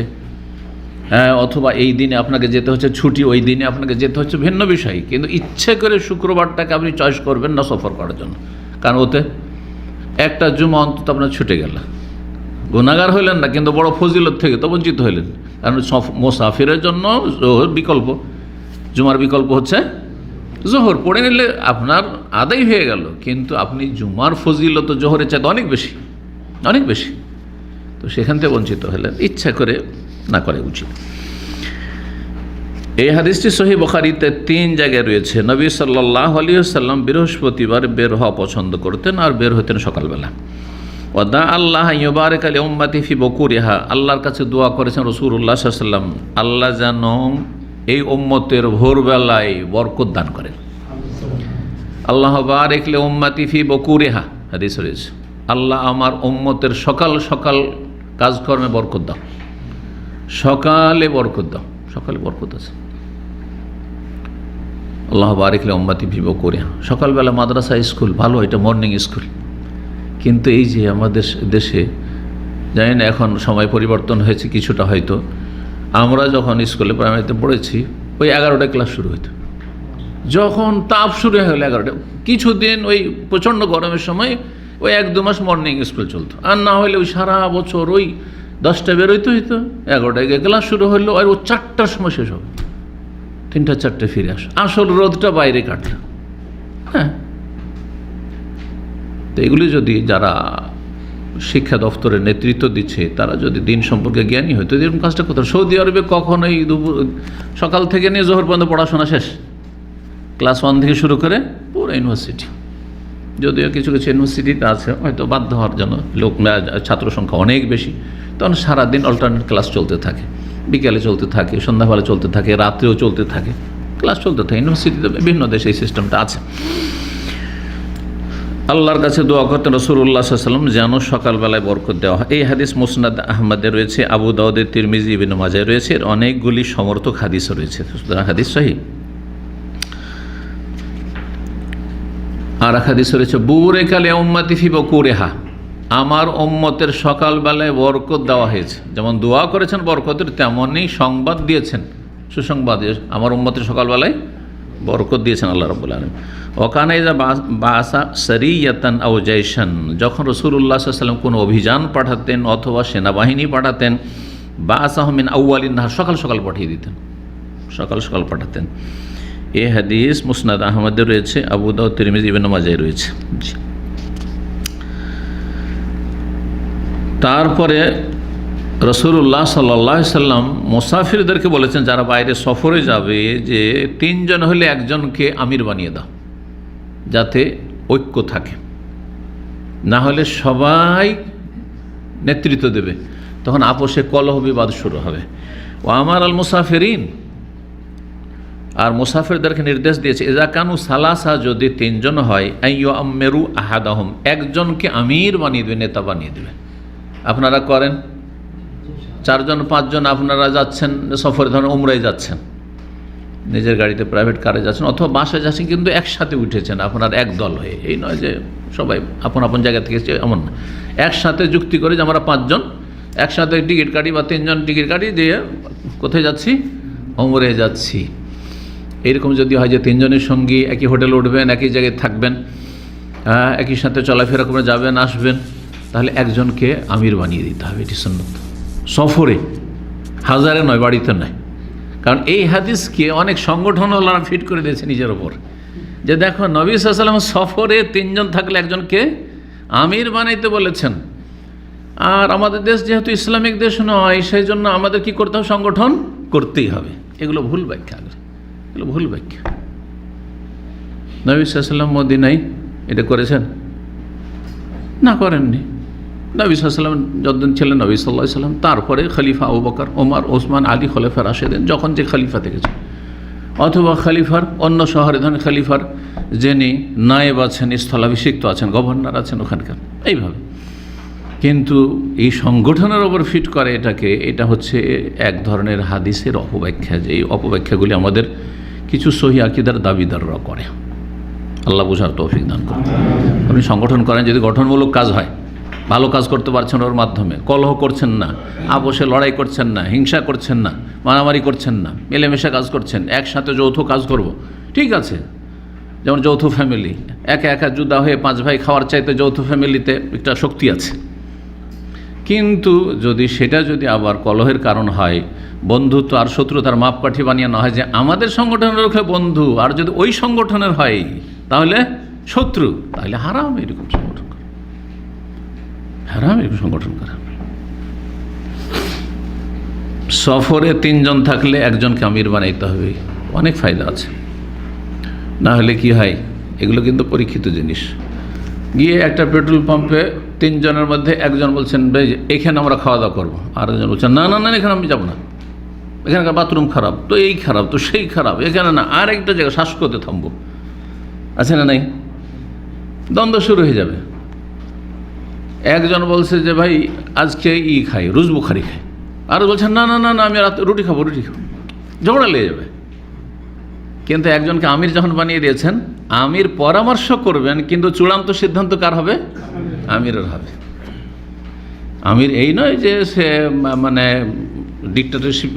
হ্যাঁ, অথবা এই দিনে আপনাকে যেতে হচ্ছে, ছুটি, ওই দিনে আপনাকে যেতে হচ্ছে, ভিন্ন বিষয়। কিন্তু ইচ্ছে করে শুক্রবারটাকে আপনি চয়েস করবেন না সফর করার জন্য, কারণ ওতে একটা জুমা অন্তত আপনার ছুটে গেল। গুনাহগার হইলেন না, কিন্তু বড় ফজিলত থেকে তো বঞ্চিত হইলেন। কারণ মুসাফিরের জন্য জোহর বিকল্প, জুমার বিকল্প হচ্ছে জোহর। পড়ে নিলে আপনার আদায় হয়ে গেল, কিন্তু আপনি জুমার ফজিলত জোহরের চাইতে অনেক বেশি, অনেক বেশি। তো সেখান থেকে বঞ্চিত হলেন। ইচ্ছা করে না করে উচিত। এই হাদিসটি সহিহ বুখারীতে 3 জায়গায় রয়েছে। নবী সাল্লাল্লাহু আলাইহি ওয়াসাল্লাম বৃহস্পতিবার বের হওয়া পছন্দ করতেন আর বের হতেন সকালবেলা। ওয়াদা আল্লাহ ইউবারিক আলি উম্মতি ফি বকুরিহা, আল্লাহর কাছে দোয়া করেছেন রাসূলুল্লাহ সাল্লাল্লাহু আলাইহি ওয়াসাল্লাম, আল্লাহ যেন এই উম্মতের ভোরবেলায় বরকত দান করেন। আল্লাহ বারিক লি উম্মতি ফি বকুরিহা, হাদিস রয়েছে, আল্লাহ আমার উম্মতের সকাল সকাল কাজকর্মে বরকত দাও, সকালে বরকত দাও, সকালে বরকত আছে। আল্লাহ বারিক লি উম্মতি ফি বকুরিহা, সকালবেলা মাদ্রাসা স্কুল ভালো, এটা মর্নিং স্কুল। কিন্তু এই যে আমাদের দেশে জানি না এখন সময় পরিবর্তন হয়েছে কিছুটা, হয়তো আমরা যখন স্কুলে প্রাইমারিতে পড়েছি ওই 11টায় ক্লাস শুরু হতো। যখন তাপ শুরু হয়ে গেলো 11টা, কিছুদিন ওই প্রচণ্ড গরমের সময় ওই 1-2 মাস মর্নিং স্কুল চলতো, আর না হলে ওই সারা বছর ওই 10টায় বেরোইতে হইতো, 11টায় গিয়ে ক্লাস শুরু হলো, আর ও 4টার সময় শেষ হবে, 3টা-4টায় ফিরে আসল রোদটা বাইরে কাটলো। হ্যাঁ, তো এগুলি যদি যারা শিক্ষা দপ্তরের নেতৃত্ব দিচ্ছে তারা যদি দিন সম্পর্কে জ্ঞানী হতো, এরকম কাজটা করতো। সৌদি আরবে কখনোই সকাল থেকে নিয়ে জোহর পর্যন্ত পড়াশোনা শেষ, ক্লাস 1 থেকে শুরু করে পুরো ইউনিভার্সিটি। যদিও কিছু কিছু ইউনিভার্সিটিতে আছে হয়তো বাধ্য হওয়ার জন্য, ছাত্র সংখ্যা অনেক বেশি, তখন সারাদিন অল্টারনেট ক্লাস চলতে থাকে, বিকেলে চলতে থাকে, সন্ধ্যাবেলা চলতে থাকে, রাত্রেও চলতে থাকে, ক্লাস চলতে থাকে। ইউনিভার্সিটিতে বিভিন্ন দেশে এই সিস্টেমটা আছে। আল্লাহর কাছে দোয়া করতেন রাসূলুল্লাহ সাল্লাল্লাহু আলাইহি ওয়াসাল্লাম যেন সকালবেলায় বরকত দেওয়া হয়। এই হাদিস মুসনাদ আহমদে রয়েছে, আবু দাউদের, তিরমিজি, ইবনে মাজাহ রয়েছে, এর অনেকগুলি সমর্থক হাদিসও রয়েছে, সুতরাং হাদিস সহিহ। আর এক হাদিস রয়েছে, বুরিকা লি উম্মতি ফি বকুরিহা, আমার উম্মতের সকালবেলায় বরকত দেওয়া হয়েছে। যেমন দোয়া করেছেন বরকতের, তেমনই সংবাদ দিয়েছেন, সুসংবাদ, আমার উম্মতের সকালবেলায় বরকত দিয়েছেন আল্লাহ রাব্বুল আলামিন। ওয়াকানা ইযা বাআসা সারিয়াতান আও জাইশান, যখন রাসূলুল্লাহ সাল্লাল্লাহু আলাইহি ওয়াসাল্লাম কোনো অভিযান পাঠাতেন অথবা সেনাবাহিনী পাঠাতেন, বাআসাহু মিন আউয়ালিন নাহার, সকাল সকাল পাঠিয়ে দিতেন, সকাল সকাল পাঠাতেন। এই হাদিস মুসনাদ আহমদে রয়েছে, আবু দাউদ, তিরমিজি, ইবনে মাজাহ রয়েছে। তারপরে রাসূলুল্লাহ সাল্লাল্লাহু আলাইহি ওয়াসাল্লাম মুসাফিরদেরকে বলেছেন, যারা বাইরে সফরে যাবে, যে 3 জন হলে একজনকে আমির বানিয়ে দাও, যাতে ঐক্য থাকে, না হলে সবাই নেতৃত্ব দেবে, তখন আপোষে কলহ বিবাদ শুরু হবে। ও আমার আল মুসাফিরিন, আর মুসাফিরদেরকে নির্দেশ দিয়েছে, ইজা কানু সালাসা, যদি 3 জন হয়, আইয়ু আমিরু আহাদাহুম, একজনকে আমির বানিয়ে দেবে, নেতা বানিয়ে দেবে। আপনারা করেন 4 জন 5 জন আপনারা যাচ্ছেন সফরে, ধরেন উমরায় যাচ্ছেন, নিজের গাড়িতে প্রাইভেট কারে যাচ্ছেন অথবা বাসায় যাচ্ছেন, কিন্তু একসাথে উঠেছেন আপনার এক দল হয়ে। এই নয় যে সবাই আপন আপন জায়গা থেকে, এমন না, একসাথে যুক্তি করে যে আমরা 5 জন একসাথে টিকিট কাটি বা 3 জন টিকিট কাটি, দিয়ে কোথায় যাচ্ছি, উমরায় যাচ্ছি। এইরকম যদি হয় যে 3 জনের সঙ্গী একই হোটেলে উঠবেন, একই জায়গায় থাকবেন, একই সাথে চলাফেরা করে যাবেন আসবেন, তাহলে একজনকে আমির বানিয়ে দিতে হবে, এটি সুন্নাত। সফরে, হাজারে নয়, বাড়িতে নয়। কারণ এই হাদিসকে অনেক সংগঠনওয়ালারা ফিট করে দিয়েছে নিজের ওপর, যে দেখো নবী সাল্লাল্লাহু আলাইহি ওয়াসাল্লাম সফরে 3 জন থাকলে একজনকে আমির বানাইতে বলেছেন, আর আমাদের দেশ যেহেতু ইসলামিক দেশ নয়, সেই জন্য আমাদের কি করতে হবে, সংগঠন করতেই হবে। এগুলো ভুল ব্যাখ্যা, এগুলো ভুল ব্যাখ্যা। নবী সাল্লাল্লাহু আলাইহি ওয়াসাল্লাম মদিনায় এটা করেছেন? না, করেননি। নবী সাল্লাল্লাহু আলাইহি ওয়াসাল্লাম যতদিন ছিলেন নবী সাল্লাল্লাহু আলাইহি ওয়াসাল্লাম, তারপরে খলিফা আবু বকর, ওমর, ওসমান, আলী, খলিফা রাশেদিন, যখন যে খলিফা থেকেছে, অথবা খলিফার অন্য শহরে ধরেন খলিফার যিনি নায়েব আছেন, স্থলাভিষিক্ত আছেন, গভর্নর আছেন ওখানকার, এইভাবে। কিন্তু এই সংগঠনের ওপর ফিট করে এটাকে, এটা হচ্ছে এক ধরনের হাদিসের অপব্যাখ্যা, যে এই অপব্যাখ্যাগুলি আমাদের কিছু সহি আকীদার দাবিদাররা করে। আল্লাহ বুঝার তৌফিক দান করুন। আপনি সংগঠন করেন, যদি গঠনমূলক কাজ হয়, ভালো কাজ করতে পারছেন ওর মাধ্যমে, কলহ করছেন না, আপোষে লড়াই করছেন না, হিংসা করছেন না, মারামারি করছেন না, মিলেমিশে কাজ করছেন, একসাথে যৌথ কাজ করব, ঠিক আছে। যেমন যৌথ ফ্যামিলি, একা একা জুদা হয়ে 5 ভাই খাওয়ার চাইতে যৌথ ফ্যামিলিতে একটা শক্তি আছে। কিন্তু যদি সেটা যদি আবার কলহের কারণ হয়, বন্ধুত্ব আর শত্রুতার মাপকাঠি বানিয়ে না হয়, যে আমাদের সংগঠনের লোক বন্ধু আর যদি ওই সংগঠনের হয় তাহলে শত্রু, তাহলে হারাম এরকম সংগঠন করা, হারাম এরকম সংগঠন করা। সফরে 3 জন থাকলে একজনকে আমির বানাইতে হবে, অনেক ফায়দা আছে। না হলে কি হয়, এগুলো কিন্তু পরীক্ষিত জিনিস। গিয়ে একটা পেট্রোল পাম্পে 3 জনের মধ্যে একজন বলছেন ভাই এখানে আমরা খাওয়া দাওয়া করবো, আর একজন বলছেন না না না এখানে আমি যাবো না, এখানকার বাথরুম খারাপ, তো এই খারাপ, তো সেই খারাপ, এখানে না, আর একটা জায়গায় শ্বাস করতে থামবো, আছে না নাই? দ্বন্দ্ব শুরু হয়ে যাবে। একজন বলছে যে ভাই আজকে খাই, রুজ বুখারি খাই, আর বলছেন না না না না আমি রুটি খাবো, ঝগড়া লেগে যাবে। কিন্তু একজনকে আমির যখন বানিয়ে দিয়েছেন, আমির পরামর্শ করবেন, কিন্তু চূড়ান্ত সিদ্ধান্ত কার হবে? আমিরের হবে। আমির এই নয় যে সে মানে ডিক্টেটরশিপ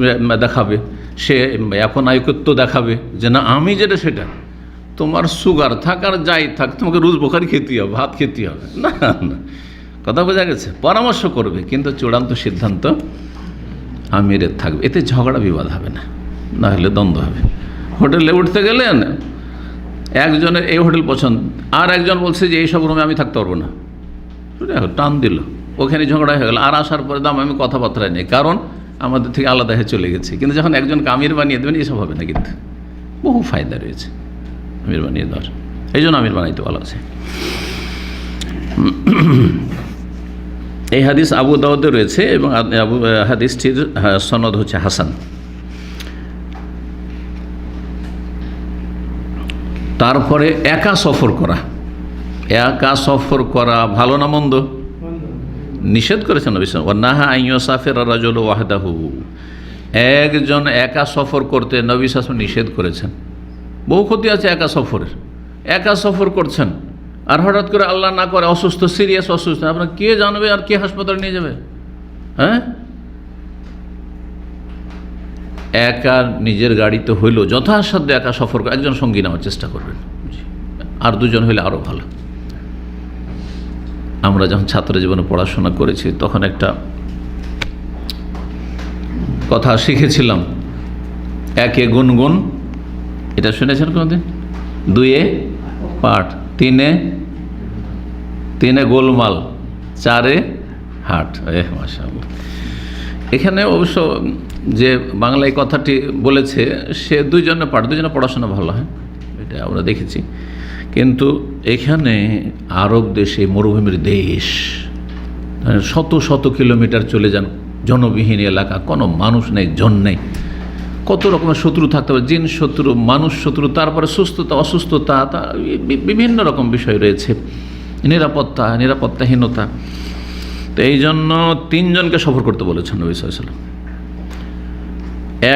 দেখাবে, সে এখন আয়কত্ব দেখাবে যে না আমি যেটা সেটা, তোমার সুগার থাক আর যাই থাক তোমাকে রুজ বুখারি খেতে হবে, ভাত খেতে হবে, না না, কথা বোঝা গেছে? পরামর্শ করবে, কিন্তু চূড়ান্ত সিদ্ধান্ত আমিরের থাকবে। এতে ঝগড়া বিবাদ হবে না, না হলে দ্বন্দ্ব হবে। হোটেলে উঠতে গেলেন, একজনের এই হোটেল পছন্দ, আর একজন বলছে যে এইসব রুমে আমি থাকতে পারবো না, টান দিল, ওখানে ঝগড়া হয়ে গেল। আর আসার পরে দাম আমি কথাবার্তায় নেই, কারণ আমাদের থেকে আলাদা হয়ে চলে গেছে। কিন্তু যখন একজনকে আমির বানিয়ে দেবেন, এসব হবে না, কিন্তু বহু ফায়দা রয়েছে আমির বানিয়ে দেওয়ার। এই জন্য আমির বানাইতে ভালো আছে। এই হাদিস আবু দাউদে রয়েছে এবং হাদিসটির সনদ হচ্ছে হাসান। তারপরে একা সফর করা ভালো না মন্দ? নিষেধ করেছেন নবী সাল্লাল্লাহু আলাইহি ওয়াসাল্লাম, ওয়ানাহা আন ইউসাফিরা রাজুলু ওয়াহদাহু, একজন একা সফর করতে নবী সাল্লাল্লাহু আলাইহি ওয়াসাল্লাম নিষেধ করেছেন। বহু ক্ষতি আছে একা সফরের। একা সফর করছেন আর হঠাৎ করে আল্লাহ না করে অসুস্থ, সিরিয়াস অসুস্থ, আপনার কে জানবে আর কে হাসপাতালে নিয়ে যাবে? হ্যাঁ, একা নিজের গাড়িতে হইলেও যথাসাধ্য একা সফর করে একজন সঙ্গী নেওয়ার চেষ্টা করবেন, আর 2 জন হইলে আরও ভালো। আমরা যখন ছাত্র জীবনে পড়াশোনা করেছি তখন একটা কথা শিখেছিলাম, 1 গুনগুন, এটা শুনেছেন কোনোদিন? 2 পাঠ, 3 গোলমাল, 4 হাট। মাশাআল্লাহ। এখানে অবশ্য যে বাংলা এই কথাটি বলেছে সে 2 জনে পড়াশোনা ভালো হয়, এটা আমরা দেখেছি। কিন্তু এখানে আরব দেশে, মরুভূমির দেশ, শত শত কিলোমিটার চলে যান, জনবিহীন এলাকা, কোনো মানুষ নেই, জন নেই, কত রকমের শত্রু থাকতে পারে, জিন শত্রু, মানুষ শত্রু, তারপরে সুস্থতা অসুস্থতা, বিভিন্ন রকম বিষয় রয়েছে, নিরাপত্তাহীনতা। তো এই জন্য 3 জনকে সফর করতে বলেছেন নবী সাল্লাল্লাহু আলাইহি ওয়াসাল্লাম।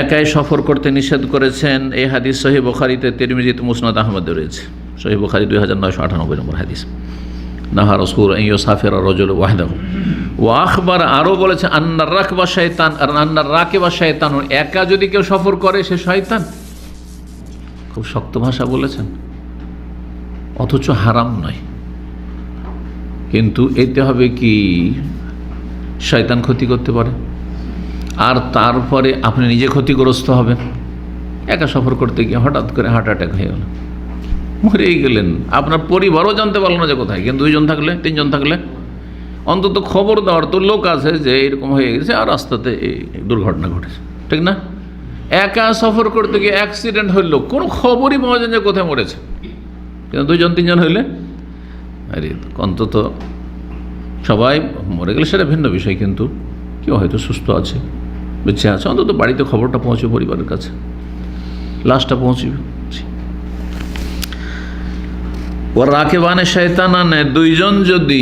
একাই সফর করতে নিষেধ করেছেন। এই হাদিস সহিহ বুখারীতে, তিরমিজিতে, মুসনাদ আহমদে রয়েছে। সহিহ বুখারী 2998 নম্বর হাদিস। নাহা রাসূল আন ইউসাফিরা রাজুলু ওয়াহদাহু। ওয়া আখবার, আরও বলেছে আন্নার রাকবা শায়তান, আর আন্নার রাকিবা শায়তান, একা যদি কেউ সফর করে সে শয়তান। খুব শক্ত ভাষা বলেছেন, অথচ হারাম নয়। কিন্তু এতে হবে কি, শয়তান ক্ষতি করতে পারে, আর তারপরে আপনি নিজে ক্ষতিগ্রস্ত হবেন। একা সফর করতে গিয়ে হঠাৎ করে হার্ট অ্যাটাক হয়ে গেল, মরেই গেলেন, আপনার পরিবারও জানতে পারলো না যে কোথায়। কিন্তু 2 জন থাকলে, 3 জন থাকলে অন্তত খবর দেওয়ার তো লোক আছে যে এরকম হয়ে গেছে আর রাস্তাতে এই দুর্ঘটনা ঘটেছে, ঠিক না? একা সফর করতে গিয়ে অ্যাক্সিডেন্ট হইল, কোনো খবরই পাওয়া যায় না কোথায় মরেছে। কিন্তু 2 জন 3 জন হইলে আরে অন্তত সবাই মরে গেলে সেটা ভিন্ন বিষয়, কিন্তু কেউ হয়তো সুস্থ আছে, বেঁচে আছে, অন্তত বাড়িতে খবরটা পৌঁছে, পরিবারের কাছে লাশটা পৌঁছবে। ও রাকেবানে শয়তানানে, 2 জন যদি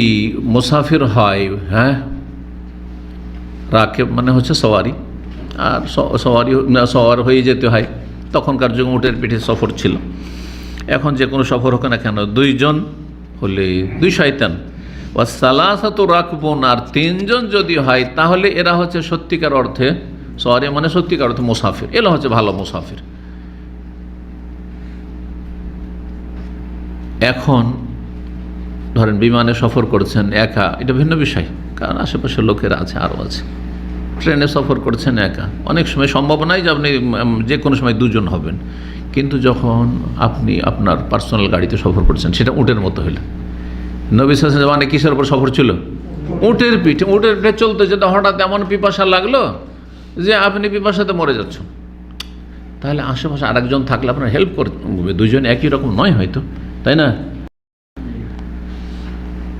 মুসাফির হয়, হ্যাঁ, রাকেব মানে হচ্ছে সওয়ারি, আর সওয়ার হয়ে যেতে হয়। তখনকার যুগে উটের পিঠে সফর ছিল, এখন যে কোনো সফর হোক না কেন 2 জন হলে 2 শয়তান। ও সালাসাতু রাকবুন, আর 3 জন যদি হয় তাহলে এরা হচ্ছে সত্যিকার অর্থে সওয়ারি, মানে সত্যিকার অর্থে মুসাফির, এরা হচ্ছে ভালো মুসাফির। এখন ধরেন বিমানে সফর করছেন একা, এটা ভিন্ন বিষয়, কারণ আশেপাশের লোকেরা আছে, আরও আছে। ট্রেনে সফর করছেন একা, অনেক সময় সম্ভব নয় যে আপনি যে কোনো সময় 2 জন হবেন। কিন্তু যখন আপনি আপনার পার্সোনাল গাড়িতে সফর করছেন, সেটা উটের মতো হলে, নবী সাল্লাল্লাহু আলাইহি ওয়াসাল্লাম কিসের উপর সফর ছিল? উটের পিঠে। উটের পিঠে চলতে যেতে হঠাৎ এমন পিপাসা লাগলো, যে আপনি পিপাসাতে মরে যাচ্ছেন, তাহলে আশেপাশে আরেকজন থাকলে আপনার হেল্প করতে হবে, দুজন একই রকম নয় হয়তো, তাই না?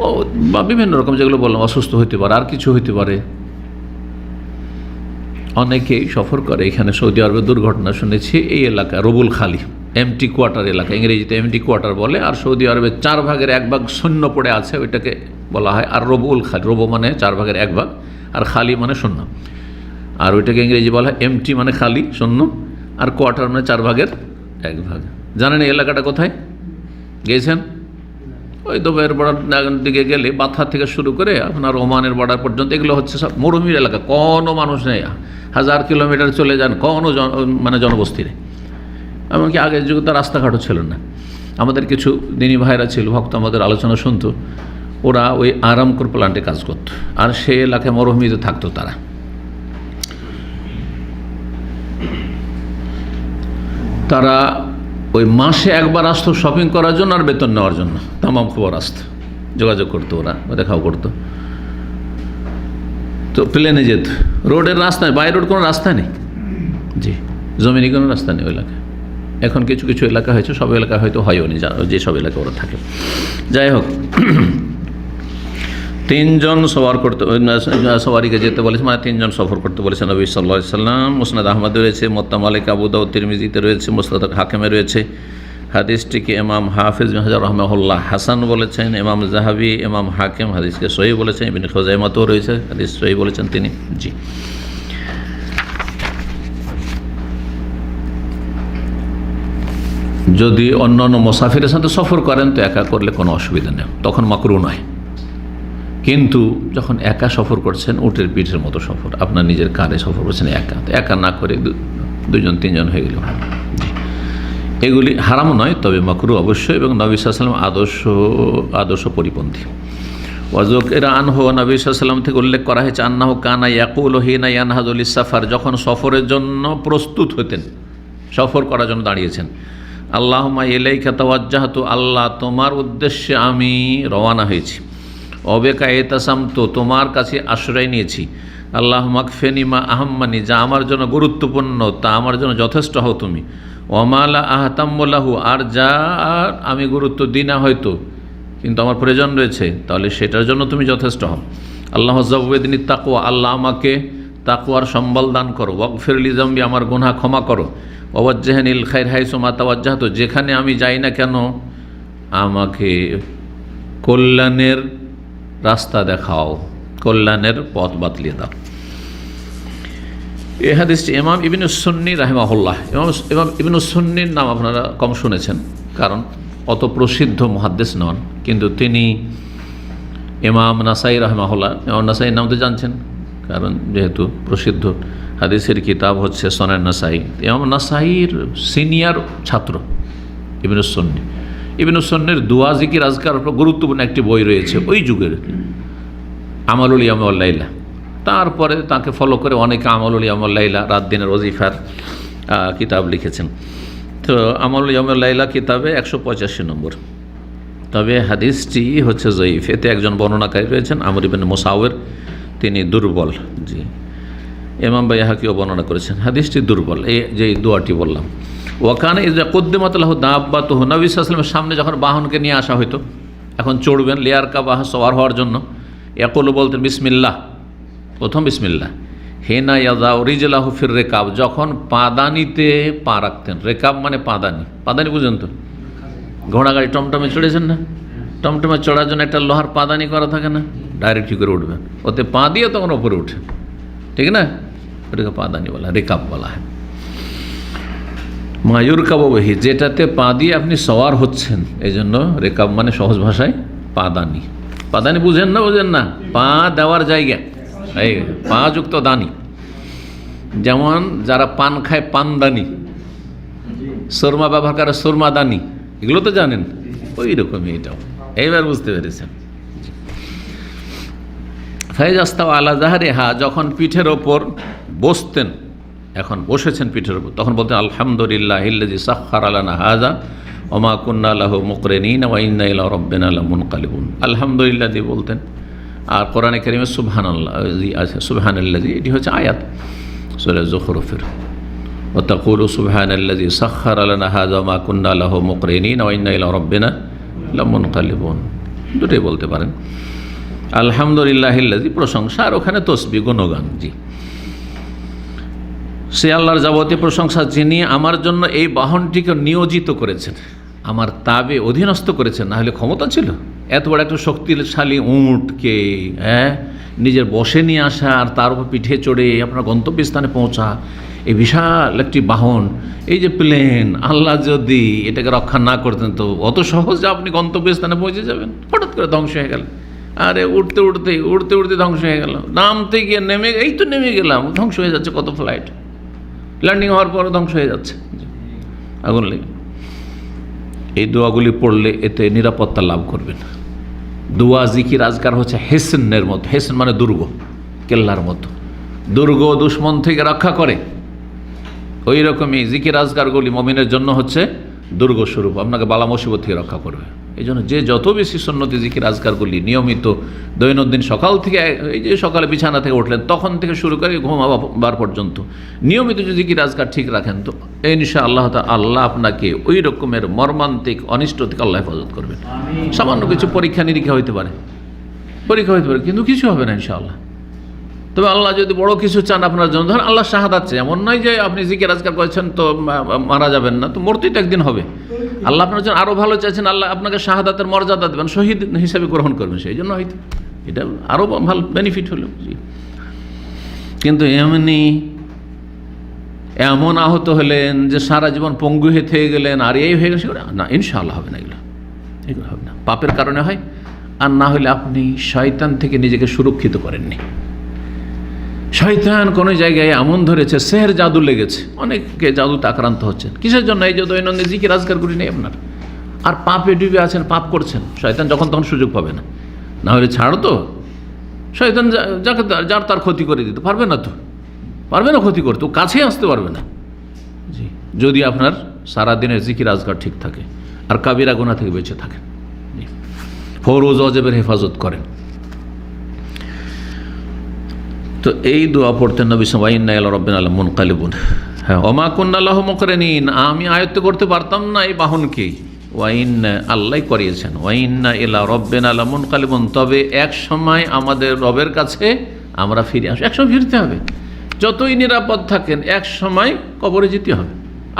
ও বা বিভিন্ন রকম যেগুলো বললাম, অসুস্থ হইতে পারে, আর কিছু হইতে পারে। অনেকেই সফর করে, এখানে সৌদি আরবে দুর্ঘটনা শুনেছি এই এলাকা রবুল খালি, এমটি কোয়ার্টার এলাকা, ইংরেজিতে এমটি কোয়ার্টার বলে, আর সৌদি আরবে 4 ভাগের 1 ভাগ শূন্য পড়ে আছে, ওইটাকে বলা হয় আর রবুল খালি। রবু মানে 4 ভাগের 1 ভাগ, আর খালি মানে শূন্য, আর ওইটাকে ইংরেজি বলা হয় এমটি মানে খালি শূন্য, আর কোয়ার্টার মানে 4 ভাগের 1 ভাগ। জানেন এই এলাকাটা কোথায়? গিয়েছেন? ওই দুবাইয়ের বর্ডার দিকে গেলে বাথা থেকে শুরু করে আপনার ওমানের বর্ডার পর্যন্ত এগুলো হচ্ছে সব মরুভূমির এলাকা, কোনো মানুষ নেই, 1000 কিলোমিটার চলে যান কোনো মানে জনবস্তি নেই। এমনকি আগের যুগে তো রাস্তাঘাটও ছিল না। আমাদের কিছু দিনী ভাইরা ছিল, ভক্ত আমাদের আলোচনা শুনতো, ওরা ওই আরামকোর প্লান্টে কাজ করতো, আর সেই এলাকায় মরুভূমিতে থাকতো তারা। তারা ওই মাসে একবার আসতো শপিং করার জন্য আর বেতন নেওয়ার জন্য, তামাম খবর আসতো, যোগাযোগ করতো, ওরা দেখাও করতো। তো প্লেনে যেত, রোডের রাস্তা, বাই রোড কোনো রাস্তা নেই, জি, জমিনি কোনো রাস্তা নেই ওই এলাকায়। এখন কিছু কিছু এলাকা হয়েছে, সব এলাকা হয়তো হয়ও নি, যে সব এলাকা ওরা থাকে। যাই হোক, 3 জন সওয়ার করতে, সওয়ারিকে যেতে বলেছে, মানে 3 জন সফর করতে বলেছেন নবী সাল্লাল্লাহু আলাইহি ওয়াসাল্লাম। মুসনাদ আহমদে রয়েছে, মুত্তা মালিক, আবু দাউদ, তিরমিজিতে রয়েছে, মুসনাদ হাকিমে রয়েছে। হাদিসটিকে ইমাম হাফিজ বিন হাজার রাহিমাহুল্লাহ হাসান বলেছেন, ইমাম যাহাবি, ইমাম হাকিম হাদিসকে সহিহ বলেছেন, ইবনে খুজাইমাতেও রয়েছে, হাদিস সহিহ বলেছেন তিনি। জি, যদি অন্য অন্য মুসাফিরের সাথে সফর করেন তো একা করলে কোনো অসুবিধা নেই, তখন মাকরুহ নয়। কিন্তু যখন একা সফর করছেন, উটের পিঠের মতো সফর, আপনার নিজের কারে সফর করছেন একা, তো একা না করে 2জন 3জন হয়ে গেল ভালো। এগুলি হারাম নয়, তবে মাকরুহ অবশ্যই, এবং নবী সাল্লাল্লাহু আলাইহি ওয়াসাল্লাম আদর্শ পরিপন্থী। ওয়াযুকিরা আনহু, নবী সাল্লাল্লাহু আলাইহি ওয়াসাল্লাম থেকে উল্লেখ করা হয়েছে, আন্নাহু কানা ইয়াকুলু হিনা ইয়ানহাযু লিস-সাফার, যখন সফরের জন্য প্রস্তুত হতেন, সফর করার জন্য দাঁড়িয়েছেন, আল্লাহুম্মা ইলাইকা তাওয়াজ্জাহতু, আল্লাহ তোমার উদ্দেশ্যে আমি রওনা হয়েছি, অবেকা এতাসামতু, তোমার কাছে আশ্রয় নিয়েছি, আল্লাহুম্মা কফিনি মা আহাম্মানি, যা আমার জন্য গুরুত্বপূর্ণ তা আমার জন্য যথেষ্ট হও তুমি, ওমা লা আহতাম্মু লাহু, আর যা আমি গুরুত্ব দিই না হয়তো কিন্তু আমার প্রয়োজন রয়েছে, তাহলে সেটার জন্য তুমি যথেষ্ট হও। আল্লাহ যাওয়াদিনী তাকওয়া, আল্লাহ আমাকে তাকওয়ার সম্বল দান করো, ওয়াগফিরলি যামবি, আমার গুনাহ ক্ষমা করো, ওয়াজ্জিহনিল খাইর হাইসু মা তাওয়াজ্জাহতু, যেখানে আমি যাই না কেন আমাকে কল্যাণের রাস্তা দেখাও, কল্যাণের পথ বাতলিয়ে দাও। এই হাদিসটি ইমাম ইবনে সুন্নি রাহিমাহুল্লাহ, ইমাম ইবনে সুন্নির নাম আপনারা কম শুনেছেন, কারণ অত প্রসিদ্ধ মুহাদ্দিস নন, কিন্তু তিনি ইমাম নাসাই রাহিমাহুল্লাহ, ইমাম নাসাইর নাম তো জানছেন, কারণ যেহেতু প্রসিদ্ধ হাদিসের কিতাব হচ্ছে সুনান নাসাই। ইমাম নাসাইর সিনিয়র ছাত্র ইবনে সুন্নি। ইবনে সুন্নির দুআ, জিকির, আজকার গুরুত্বপূর্ণ একটি বই রয়েছে ওই যুগের, আমালুল ইয়াম ওয়াল লাইলা। তারপরে তাকে ফলো করে অনেকে আমালুল ইয়াম ওয়াল লাইলা, রাত দিনের ওজিফার কিতাব লিখেছেন। তো আমালুল ইয়াম ওয়াল লাইলা কিতাবে 185 নম্বর। তবে হাদিসটি হচ্ছে জয়ীফ। এতে একজন বর্ণনাকারী রয়েছেন আমর ইবনে মুসাওয়ির, তিনি দুর্বল। জি, ইমাম বাইহাকিও বর্ণনা করেছেন হাদিসটি দুর্বল। এই যে দোয়াটি বললাম, ওয়াকানা ইযা কুদ্দিমাত লাহু দাব্বাতুহু, নবী সাল্লাল্লাহু আলাইহি ওয়াসাল্লামের সামনে যখন বাহনকে নিয়ে আসা হতো, এখন চড়বেন, লিয়ারকা বাহা, সওয়ার হওয়ার জন্য, ইয়াকুলু, বলতেন বিসমিল্লাহ, প্রথম বিসমিল্লাহ, হেনা ইয়াযাউ রিজলাহু ফির রেকাব, যখন পাদানিতে পা রাখতেন। রেকাব মানে পাদানি, পাদানি বুঝেন তো, ঘোড়া গাড়ি টমটমে চড়েছেন না, টমটমে চড়ার জন্য একটা লোহার পাদানি করা থাকে না, ডাইরেক্ট কী করে উঠবেন, ওতে পা দিয়ে তখন ওপরে উঠে, ঠিক না, ওটাকে পাদানি বলা, রেকাব বলা হয়। মায়ুর কাবহি, যেটাতে পা দিয়ে আপনি সওয়ার হচ্ছেন, এই জন্য রেকাব মানে সহজ ভাষায় পাদানি। পাদানি বুঝেন না, বুঝেন না, পা দেওয়ার জায়গা, এই পা যুক্ত দানি। যেমন যারা পান খায় পানদানি, সুরমা ব্যবহার করে সুরমা দানি, এগুলো তো জানেন, ওই রকমই এটাও। এইবার বুঝতে পেরেছেন। ফাইজাস্তাও আলা জাহরিহা, যখন পিঠের ওপর বসতেন, এখন বসেছেন পিঠের ওপর, তখন বলতেন আলহামদুলিল্লাহিল্লাযী সাখখারা লানা হাযা ওয়া মা কুন্না লাহু মুকরিনিন ওয়া ইন্না ইলা রাব্বিনা লামুনকালিবুন। আলহামদুলিল্লাহ দিয়ে বলতেন। আর কোরআনে কারিমে সুবহানাল্লাহ আছে, সুবহানাল্লাযী, এটি হচ্ছে আয়াত। সূরা যুখরুফের ওয়া তাকুলু সুবহানাল্লাযী সাখখারা লানা হাযা মা কুন্না লাহু মুকরিনিন ওয়া ইন্না ইলা রাব্বিনা লামুনকালিবুন, দুটোই বলতে পারেন। আলহামদুলিল্লাহিল্লাযী প্রশংসা, আর ওখানে তসবিহ গুণগান। জি, সে আল্লাহর যাবতীয় প্রশংসা যিনি আমার জন্য এই বাহনটিকে নিয়োজিত করেছেন, আমার তাবে অধীনস্থ করেছেন। না হলে ক্ষমতা ছিল এত বড় একটা শক্তিশালী উটকে নিজের বসে নিয়ে আসা আর তার উপর পিঠে চড়ে আপনার গন্তব্যস্থানে পৌঁছা, এই বিশাল একটি বাহন, এই যে প্লেন, আল্লাহ যদি এটাকে রক্ষা না করতেন তো অত সহজে আপনি গন্তব্যস্থানে পৌঁছে যাবেন? হঠাৎ করে ধ্বংস হয়ে গেল। আরে উঠতে উঠতে ধ্বংস হয়ে গেল, নামতে গিয়ে নেমে গেলাম, ধ্বংস হয়ে যাচ্ছে কত ফ্লাইট, ল্যান্ডিং হওয়ার পর ধ্বংস হয়ে যাচ্ছে, আগুন লেগে। এই দোয়াগুলি পড়লে এতে নিরাপত্তা লাভ করবেন। দোয়া জিকির আজকার হচ্ছে হেসনের মতো, হেসন মানে দুর্গ, কেল্লার মতো, দুর্গ দুশ্মন থেকে রক্ষা করে। ওই রকমই জিকির আজকারগুলি মুমিনের জন্য হচ্ছে দুর্গ স্বরূপ, আপনাকে বালা মুসিবত থেকে রক্ষা করবে। এই জন্য যে যত বেশি সুন্নতি জিকির আজকারগুলি নিয়মিত দৈনন্দিন সকাল থেকে, এই যে সকালে বিছানা থেকে উঠলেন তখন থেকে শুরু করে ঘুমাবার পর্যন্ত নিয়মিত যদি জিকির আজকার ঠিক রাখেন তো ইনশাআল্লাহ আল্লাহ আপনাকে ওই রকমের মর্মান্তিক অনিষ্ট থেকে আল্লাহ হেফাজত করবেন। সামান্য কিছু পরীক্ষা নিরীক্ষা হইতে পারে, কিন্তু কিছু হবে না ইনশাআল্লাহ। তবে আল্লাহ যদি বড় কিছু চান আপনার জন্য, ধরেন আল্লাহ শাহাদাত চাই, এমন নয় যে আপনি জিকির আজকার করেছেন তো মারা যাবেন না, তো মরতেই তো একদিন হবে। আল্লাহ আপনার জন্য আরও ভালো চাইছেন, আল্লাহ আপনাকে শাহাদাতের মর্যাদা দেবেন, শহীদ হিসাবে গ্রহণ করবেন, সেই জন্য হয়তো এটা আরও ভালো বেনিফিট হলো। কিন্তু এমন আহত হলেন যে সারা জীবন পঙ্গু হয়ে থেকে গেলেন, আর এই হয়ে গেছে না, ইনশাআল্লাহ হবে না, এগুলো হবে না। পাপের কারণে হয়, আর না হলে আপনি শয়তান থেকে নিজেকে সুরক্ষিত করেননি। শয়তান কোনো জায়গায় এমন ধরেছে, সেহের জাদু লেগেছে, অনেকে জাদুতে আক্রান্ত হচ্ছেন। কিসের জন্য? এই যে দৈনন্দিন জিকির আজকার করি নেই আপনার, আর পাপে ডুবে আছেন, পাপ করছেন। শয়তান যখন তখন সুযোগ পাবে না, না হলে ছাড়ো তো। শয়তান যার তার ক্ষতি করে দিতে পারবে না, তো পারবে না ক্ষতি করতে, ও কাছেই আসতে পারবে না। জি, যদি আপনার সারাদিনের জিকির আজকার ঠিক থাকে আর কাবিরা গুনাহ থেকে বেঁচে থাকেন, ফরজ ওয়াজিবের হেফাজত করেন। তো এই দোয়া পড়তেন নবী সাল্লাল্লাহু আলাইহি ওয়া ইন্না ইলা রাব্বিনা লামুনকালিবুন। হ্যাঁ, ওমা কুন্না লাহু মুকরিনিন, আমি আয়ত্ত করতে পারতাম না এই বাহনকে। ওয়া ইন্না, আল্লাহ করিয়েছেন। ওয়া ইন্না ইলা রাব্বিনা লামুনকালিবুন, তবে এক সময় আমাদের রবের কাছে আমরা ফিরে আসব। একসময় ফিরতে হবে, যতই নিরাপদ থাকেন এক সময় কবরে যেতে হবে,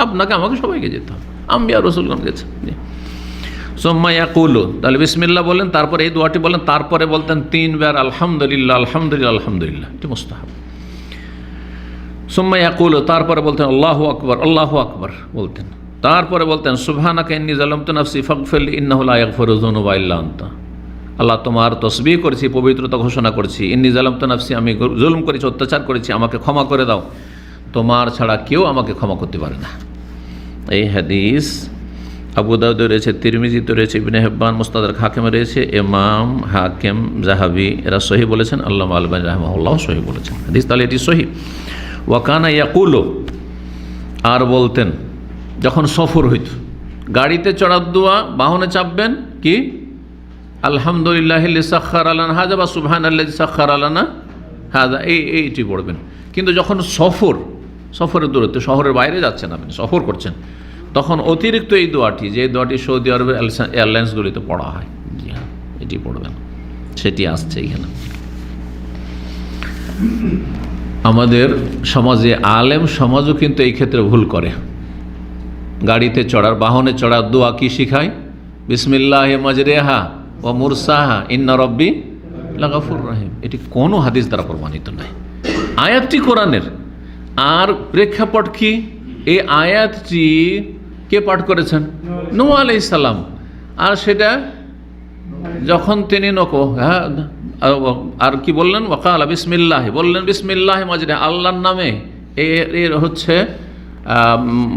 আপনাকে আমাকে সবাইকে যেতে হবে। আম্বিয়া রাসূলগণ গেছেন। সুম্মা ইয়াকুলু, তাহলে বিসমিল্লাহ বলেন, তারপরে এই দোয়াটি বলেন, তারপরে বলতেন 3 বার আলহামদুলিল্লাহ আলহামদুলিল্লাহ আলহামদুলিল্লাহ, এটি মুস্তাহাব। সুম্মা ইয়াকুলু, তারপরে বলতেন আল্লাহু আকবার বলতেন, তারপরে বলতেন সুবহানাকা ইন্নী যালামতু নাফসি ফাগফিরলি ইন্নাহু লা ইয়াগফিরু যুনুবা ইল্লা আনতা। আল্লাহ, তোমার তসবিহ করেছি, পবিত্রতা ঘোষণা করছি। ইন্নী যালামতু নাফসি, আমি জুলুম করেছি, অত্যাচার করেছি, আমাকে ক্ষমা করে দাও, তোমার ছাড়া কেউ আমাকে ক্ষমা করতে পারে না। এই হাদিস আবু দাউদে রয়েছে, তিরমিজিতে রয়েছে, ইবনে হিব্বান মুস্তাদরাক হাকিমে রয়েছে, ইমাম হাকিম যাহাবি এরা সহিহ বলেছেন, আল্লামা আলবানী রাহিমাহুল্লাহ সহিহ বলেছেন হাদিস। তাহলে এটি সহিহ। ওয়া কানা ইয়াকুলু, আর বলতেন যখন সফর হইত, গাড়িতে চড়ার দোয়া, বাহনে চাপবেন কি আলহামদুলিল্লাহিল্লাযী সাখখারা লানা হাযা বা সুবহানাল্লাযী সাখখারা লানা হাযা, এইটি পড়বেন। কিন্তু যখন সফরের দূরত্ব, শহরের বাইরে যাচ্ছেন, আপনি সফর করছেন, তখন অতিরিক্ত এই দোয়াটি, যে দোয়াটি সৌদি আরবের এয়ারলাইন্সগুলিতে পড়া হয়, জি হ্যাঁ, এটি পড়বেন, সেটি আসছে এখানে। আমাদের সমাজে আলেম সমাজও কিন্তু এই ক্ষেত্রে ভুল করে। গাড়িতে চড়ার, বাহনে চড়ার দোয়া কি শিখায়? বিসমিল্লাহি মাজরিহা ওয়া মুরসাহা ইন্না রাব্বি লাগাফুর রহিম। এটি কোনো হাদিস দ্বারা প্রমাণিত নয়। আয়াতটি কোরআনের, আর প্রেক্ষাপট কি? এই আয়াতটি কে পাঠ করেছেন? নূহ আলাইহিস সালাম। আর সেটা যখন তিনি আর কি বললেন? ওয়াকালা বিসমিল্লাহ, বললেন বিসমিল্লাহ মাজরিহা, আল্লাহর নামে এর হচ্ছে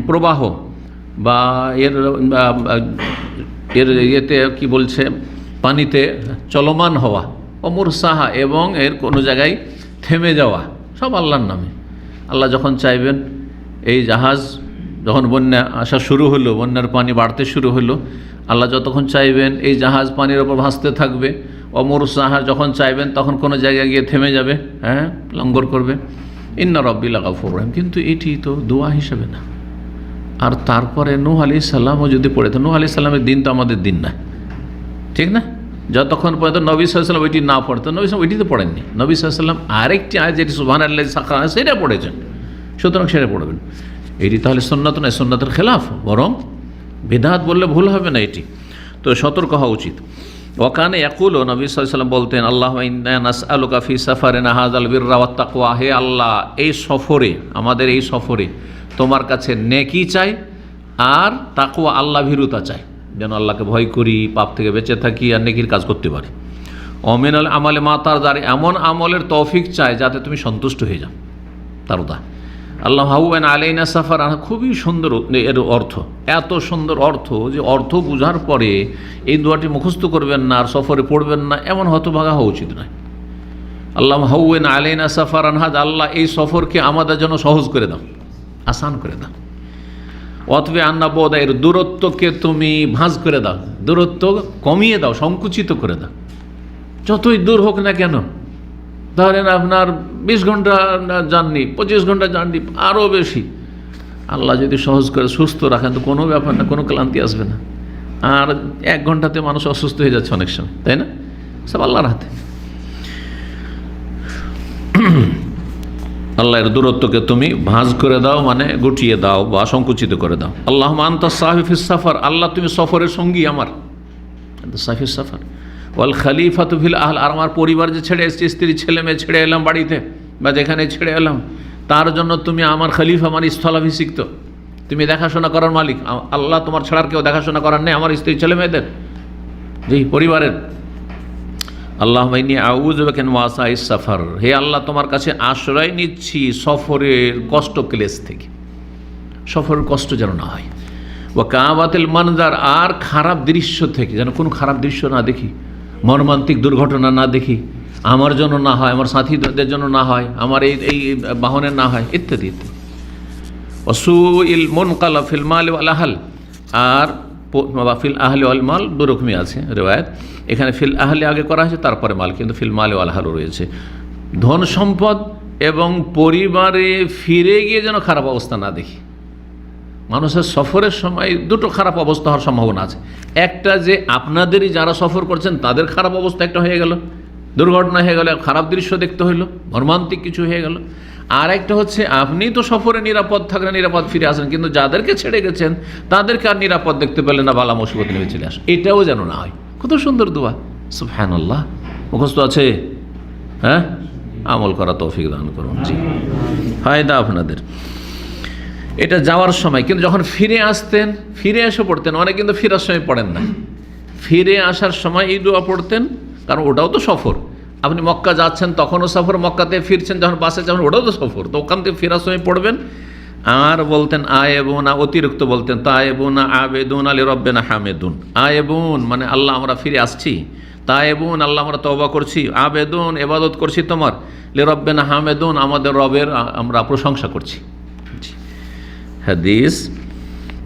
প্রবাহ বা এর ইয়েতে কি বলছে, পানিতে চলমান হওয়া, ও মুরসাহা, এবং এর কোনো জায়গায় থেমে যাওয়া, সব আল্লাহর নামে। আল্লাহ যখন চাইবেন, এই জাহাজ যখন বন্যা আসা শুরু হলো, বন্যার পানি বাড়তে শুরু হলো, আল্লাহ যতক্ষণ চাইবেন এই জাহাজ পানির ওপর ভাসতে থাকবে। অমর সাহা, যখন চাইবেন তখন কোনো জায়গায় গিয়ে থেমে যাবে, হ্যাঁ, লঙ্গর করবে। ইন্না রব্বি লাগাফুর রহিম, কিন্তু এটি তো দোয়া হিসেবে না। আর তারপরে নূহ আলাইহিস সালামও যদি পড়ে, তো নূহ আলাইহিস সালামের দিন তো আমাদের দিন না, ঠিক না? যতক্ষণ পর্যন্ত নবী সাল্লাল্লাহু আলাইহি ওয়াসাল্লাম ওইটি না পড়তো, নবী সাল্লাল্লাহু ওইটি তো পড়েননি। নবী সাল্লাল্লাহু আলাইহি ওয়াসাল্লাম আরেকটি আয়াত যেটি সুবহানাল্লাহি সাখারানা সেটা পড়েছেন, সুতরাং সেটা পড়বেন। এটি তাহলে সুন্নাত নয়, সুন্নাতের খেলাফ, বরং বিদআত বললে ভুল হবে না। এটি তো সতর্ক হওয়া উচিত। ওয়াকানে ইয়াকুলু, নবী সাল্লাল্লাহু আলাইহি ওয়াসাল্লাম বলতেন, আল্লাহুম্মা ইন্না নাসআলুকা ফি সাফারিনা হাযাল বিররা ওয়াত তাকওয়া, হে আল্লাহ এই সফরে, আমাদের এই সফরে তোমার কাছে নেকি চাই আর তাকওয়া, আল্লাহ ভীরুতা চাই, যেন আল্লাহকে ভয় করি, পাপ থেকে বেঁচে থাকি আর নেকির কাজ করতে পারি। অমিনাল আমালে মা তারদার, এমন আমলের তৌফিক চাই যাতে তুমি সন্তুষ্ট হয়ে যাও। তারদা আল্লাহ হাউয়ান আলাইনা সাফার, খুবই সুন্দর এর অর্থ, এত সুন্দর অর্থ যে অর্থ বোঝার পরে এই দোয়াটি মুখস্থ করবেন না আর সফরে পড়বেন না, এমন হতভাগা হওয়া উচিত নয়। আল্লাহ হাউয়ান আলাইনা সাফার আনহাদ, আল্লাহ এই সফরকে আমাদের জন্য সহজ করে দাও, আসান করে দাও। অতবে আন্না বোধ, এর দূরত্বকে তুমি ভাঁজ করে দাও, দূরত্ব কমিয়ে দাও, সংকুচিত করে দাও। যতই দূর হোক না কেন, ধরেন আপনার 20 ঘন্টা জার্নি, 25 ঘন্টা জার্নি, আরও বেশি, আল্লাহ যদি সহজ করে সুস্থ রাখেন তো কোনো ব্যাপার না, কোনো ক্লান্তি আসবে না। আর 1 ঘন্টাতে মানুষ অসুস্থ হয়ে যাচ্ছে অনেক সময়, তাই না? সব আল্লাহর হাতে। আল্লাহর দূরত্বকে তুমি ভাঁজ করে দাও, মানে গুটিয়ে দাও বা সংকুচিত করে দাও। আল্লাহুম্মা আনতা সাহিফিস সাফার, আল্লাহ তুমি সফরের সঙ্গী আমার, সাহিফিস সাফার। ওয়াল খলিফাতু ফিল আহল, আর আমার পরিবার যে ছেড়ে এসেছি, স্ত্রী ছেলে মেয়ে ছেড়ে এলাম বাড়িতে বা যেখানে ছেড়ে এলাম, তার জন্য তুমি আমার খলিফা, আমার স্থলাভিষিক্ত, তুমি দেখাশোনা করার মালিক। আল্লাহ তোমার ছাড়ার কেউ দেখাশোনা করার নেই আমার স্ত্রী ছেলে মেয়েদের, জি পরিবারের। আল্লাহুম্মা ইন্নী আউযু বিকা মিন ওয়াসাইস সাফার, হে আল্লাহ তোমার কাছে আশ্রয় নিচ্ছি সফরের কষ্ট ক্লেশ থেকে, সফরের কষ্ট যেন না হয়। ওয়া কাবাতিল মানজার, আর খারাপ দৃশ্য থেকে, যেন কোনো খারাপ দৃশ্য না দেখি, মর্মান্তিক দুর্ঘটনা না দেখি, আমার জন্য না হয়, আমার সাথীদের জন্য না হয়, আমার এই বাহনের না হয়, ইত্যাদি ইত্যাদি। ওয়াসুইল মুনকালা ফিল মাল ওয়াল আহল, আর ফিল আহলি ওয়াল মাল দু রকমই আছে রিওয়ায়াত, এখানে ফিল আহলি আগে করা হয়েছে তারপরে মাল, কিন্তু ফিল মাল ওয়াল আহলও রয়েছে। ধন সম্পদ এবং পরিবারে ফিরে গিয়ে যেন খারাপ অবস্থা না দেখি। মানুষের সফরের সময় দুটো খারাপ অবস্থা হওয়ার সম্ভাবনা আছে। একটা যে আপনাদেরই যারা সফর করছেন তাদের খারাপ অবস্থা একটা হয়ে গেল, দুর্ঘটনা হয়ে গেল, খারাপ দৃশ্য দেখতে হইলো, মর্মান্তিক কিছু হয়ে গেল। আর একটা হচ্ছে আপনি তো সফরে নিরাপদ থাকলেন, নিরাপদ ফিরে আসেন, কিন্তু যাদেরকে ছেড়ে গেছেন তাদেরকে আর নিরাপদ দেখতে পেলেন না, বালা মুসিবত নেমে চলে আসে। এটাও যেন না হয়। কত সুন্দর দোয়া, সুবহানাল্লাহ। মুখস্থ আছে? হ্যাঁ, আমল করা তৌফিক দান করুন। জি, ফায়দা আপনাদের। এটা যাওয়ার সময়, কিন্তু যখন ফিরে আসতেন, ফিরে এসে পড়তেন। অনেক কিন্তু ফেরার সময় পড়েন না, ফিরে আসার সময় এই দোয়া পড়তেন, কারণ ওটাও তো সফর। আপনি মক্কা যাচ্ছেন তখনও সফর, মক্কাতে ফিরছেন যখন বাসে যাবেন ওটাও তো সফর, তো ওখান থেকে ফেরার সময় পড়বেন। আর বলতেন আয়েবুনা, অতিরিক্ত বলতেন তায়েবুনা আবেদুনা লিরব্বিনা হামিদুন। আয়েবুন মানে আল্লাহ আমরা ফিরে আসছি, তায়েবুন আল্লাহ আমরা তওবা করছি, আবেদুন ইবাদত করছি তোমার, লিরব্বিনা হামিদুন আমাদের রবের আমরা প্রশংসা করছি। হাদিস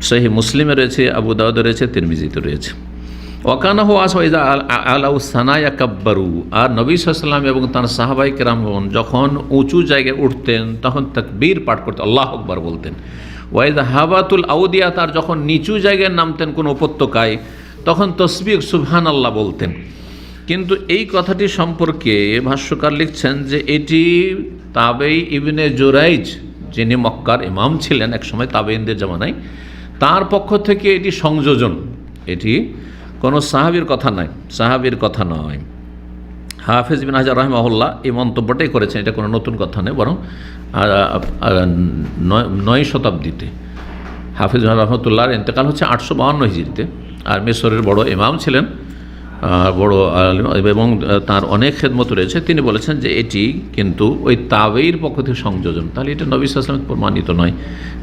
সহিহ মুসলিমে রয়েছে, আবু দাউদে রয়েছে, তিরমিজিতে রয়েছে। ওয়াকানা হু আসওয়াইদা আলাউ সানায়া কাব্বারু, আর নবী সাল্লাল্লাহু আলাইহি ওয়াসাল্লাম এবং তার সাহাবায়ে কেরামগণ যখন উঁচু জায়গায় উঠতেন তখন তাকবীর পাঠ করতেন, আল্লাহু আকবার বলতেন। ওয়াইদা হাবাতুল আউদিয়া, তার যখন নিচু জায়গায় নামতেন কোন উপত্যকায় তখন তসবিহ সুবহানাল্লাহ বলতেন। কিন্তু এই কথাটি সম্পর্কে ভাষ্যকার লিখছেন যে এটি তাবেই ইবনে জুরাইজ, যিনি মক্কার ইমাম ছিলেন এক সময় তাবেঈনদের জামানায়, তার পক্ষ থেকে এটি সংযোজন, এটি কোনো সাহাবীর কথা নয়, সাহাবীর কথা নয়। হাফেজ বিন হাজার রাহিমাহুল্লাহ এই মন্তব্যটাই করেছেন, এটা কোনো নতুন কথা নয়, বরং 9 শতাব্দীতে হাফেজ রহমতুল্লাহর ইন্তেকাল হচ্ছে 852 হিজরিতে। আর মিশরের বড় ইমাম ছিলেন, বড় আলিম, এবং তার অনেক খেদমত রয়েছে। তিনি বলেছেন যে এটি কিন্তু ওই তাবেঈর পক্ষ থেকে সংযোজন। তাহলে এটা নবী সাল্লাল্লাহু আলাইহি ওয়াসাল্লাম প্রমাণিত নয়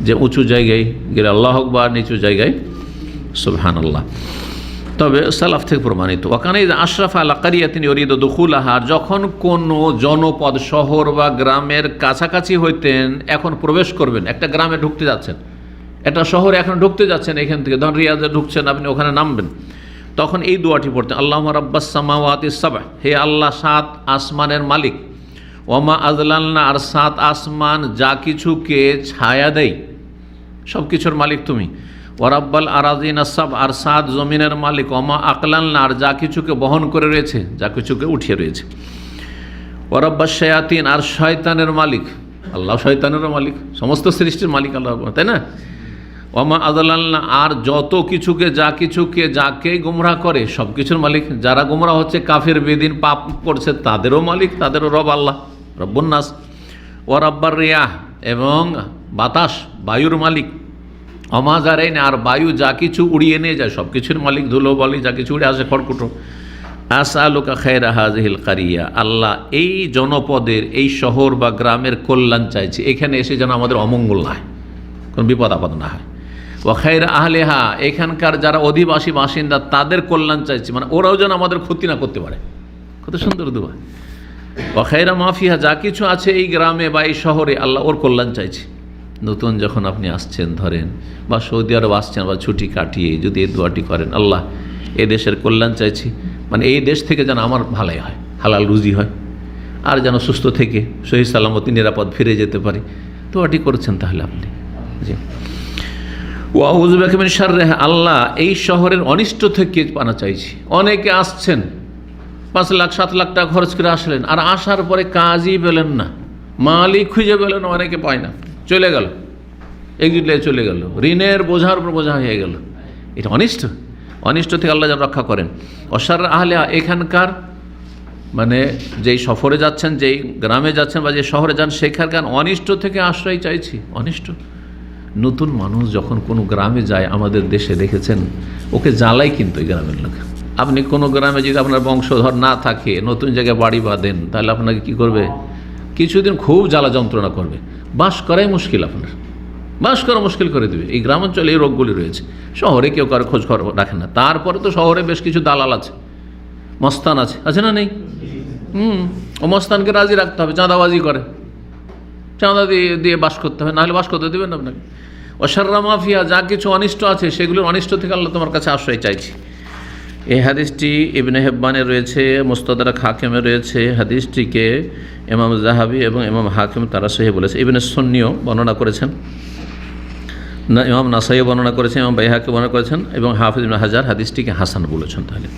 যে উঁচু জায়গায় গেলে আল্লাহু আকবার, নিচু জায়গায় সুবহানাল্লাহ, তবে সালাফ থেকে প্রমাণিত। ওয়াকানা ইযা আশরাফা আলা কারিয়াতিন ইউরিদু দুখুলাহা, যখন কোনো জনপদ শহর বা গ্রামের কাছাকাছি হইতেন, এখন প্রবেশ করবেন, একটা গ্রামে ঢুকতে যাচ্ছেন, একটা শহরে এখন ঢুকতে যাচ্ছেন, এখান থেকে ধরুন রিয়াজে ঢুকছেন, আপনি ওখানে নামবেন, তখন এই দোয়াটি পড়তেন, আল্লাহুম্মা রাব্বাস সামাওয়াতিস সাবআ, হে আল্লাহ 7 আসমানের মালিক, ওমা আজলালনা, আর 7 আসমান যা কিছুকে ছায়া দেয়, সব কিছুর মালিক তুমি। ওয়ারাব্বাল আরাদিন আসাব, আর 7 জমিনের মালিক। ওমা আকলালনা, আর যা কিছুকে বহন করে রয়েছে, যা কিছুকে উঠিয়ে রয়েছে। ওয়ারাব্বাস শায়াতিন, আর শয়তানের মালিক। আল্লাহ শয়তানেরও মালিক, সমস্ত সৃষ্টির মালিক আল্লাহ, তাই না? ওমা আদলালনা, আর যত কিছুকে যা কিছুকে যাকে গুমরাহ করে সব কিছুর মালিক। যারা গুমরাহ হচ্ছে কাফির বেদিন পাপ করছে তাদেরও মালিক, তাদেরও রব আল্লাহ রব্বুন নাস। ও রাব্বার রিয়াহ, এবং বাতাস বায়ুর মালিক। অমাজারাইন, আর বায়ু যা কিছু উড়িয়ে নিয়ে যায় সব কিছুর মালিক, ধুলো বালি যা কিছু উড়ে আসে খড়কুটো। আসআলুকা খায়রা হাযিহিল কারিয়া, আল্লাহ এই জনপদের, এই শহর বা গ্রামের কল্যাণ চাইছি, এখানে এসে যেন আমাদের অমঙ্গল না হয়, কোনো বিপদ আপদ না হয়। ওয়া খায়রা আহলিহা, এখানকার যারা অধিবাসী বাসিন্দা তাদের কল্যাণ চাইছি, মানে ওরাও যেন আমাদের ক্ষতি না করতে পারে। কত সুন্দর দোয়া। ওয়া খায়রা মাফিহা, যা কিছু আছে এই গ্রামে বা এই শহরে আল্লাহ ওর কল্যাণ চাইছি। নতুন যখন আপনি আসছেন ধরেন, বা সৌদি আরব আসছেন, বা ছুটি কাটিয়ে যদি এই দোয়াটি করেন, আল্লাহ এ দেশের কল্যাণ চাইছি, মানে এই দেশ থেকে যেন আমার ভালাই হয়, হালাল রুজি হয়, আর যেন সুস্থ থেকে সহি সালামতি নিরাপদ ফিরে যেতে পারি। দোয়াটি করেছেন তাহলে আপনি। জি। ওয়া আউযু বিকা মিন শাররিহা, আল্লাহ এই শহরের অনিষ্ট থেকে পানা চাইছি। অনেকে আসছেন 5 লাখ 7 লাখ টাকা খরচ করে আসলেন, আর আসার পরে কাজই পেলেন না, মালিক খুঁজে পেলেন, অনেকে পায় না, চলে গেল, এক্সিট লিয়ে চলে গেল, ঋণের বোঝার উপর বোঝা হয়ে গেল। এটা অনিষ্ট, অনিষ্ট থেকে আল্লাহ যেন রক্ষা করেন। অসার আহলে, এখানকার মানে যেই সফরে যাচ্ছেন, যেই গ্রামে যাচ্ছেন বা যে শহরে যান, সেখানকার অনিষ্ট থেকে আশ্রয় চাইছি। অনিষ্ট, নতুন মানুষ যখন কোনো গ্রামে যায়, আমাদের দেশে দেখেছেন ওকে জ্বালাই কিন্তু এই গ্রামের লোক। আপনি কোনো গ্রামে যদি আপনার বংশধর না থাকে, নতুন জায়গায় বাড়ি বাঁধেন, তাহলে আপনাকে কি করবে? কিছুদিন খুব জ্বালা যন্ত্রণা করবে, বাস করাই মুশকিল, আপনার বাস করা মুশকিল করে দেবে। এই গ্রামাঞ্চলে এই রোগগুলি রয়েছে, শহরে কেউ কারো খোঁজ খবর রাখে না। তারপরে তো শহরে বেশ কিছু দালাল আছে, মস্তান আছে, আছে না নেই? ও মস্তানকে রাজি রাখতে হবে, চাঁদাবাজি করে, চাঁদা দিয়ে বাস করতে হবে, নাহলে বাস করতে দেবেন আপনাকে। অশাররা মাফিয়া, যা কিছু অনিষ্ট আছে সেগুলোর অনিষ্ট থেকে আল্লাহ তোমার কাছে আশ্রয় চাইছি। এই হাদিসটি ইবনে হিব্বানে রয়েছে, মুস্তাদরাক হাকিমে রয়েছে। হাদিসটিকে ইমাম যাহাবি এবং ইমাম হাকিম তারা সহিহ বলেছে। ইবনে সুন্নিও বর্ণনা করেছেন, না ইমাম নাসাইও বর্ণনা করেছেন, ইমাম বাইহাকি বর্ণনা করেছেন, এবং হাফিজ ইবনে হাজার হাদিসটিকে হাসান বলেছেন। তাহলে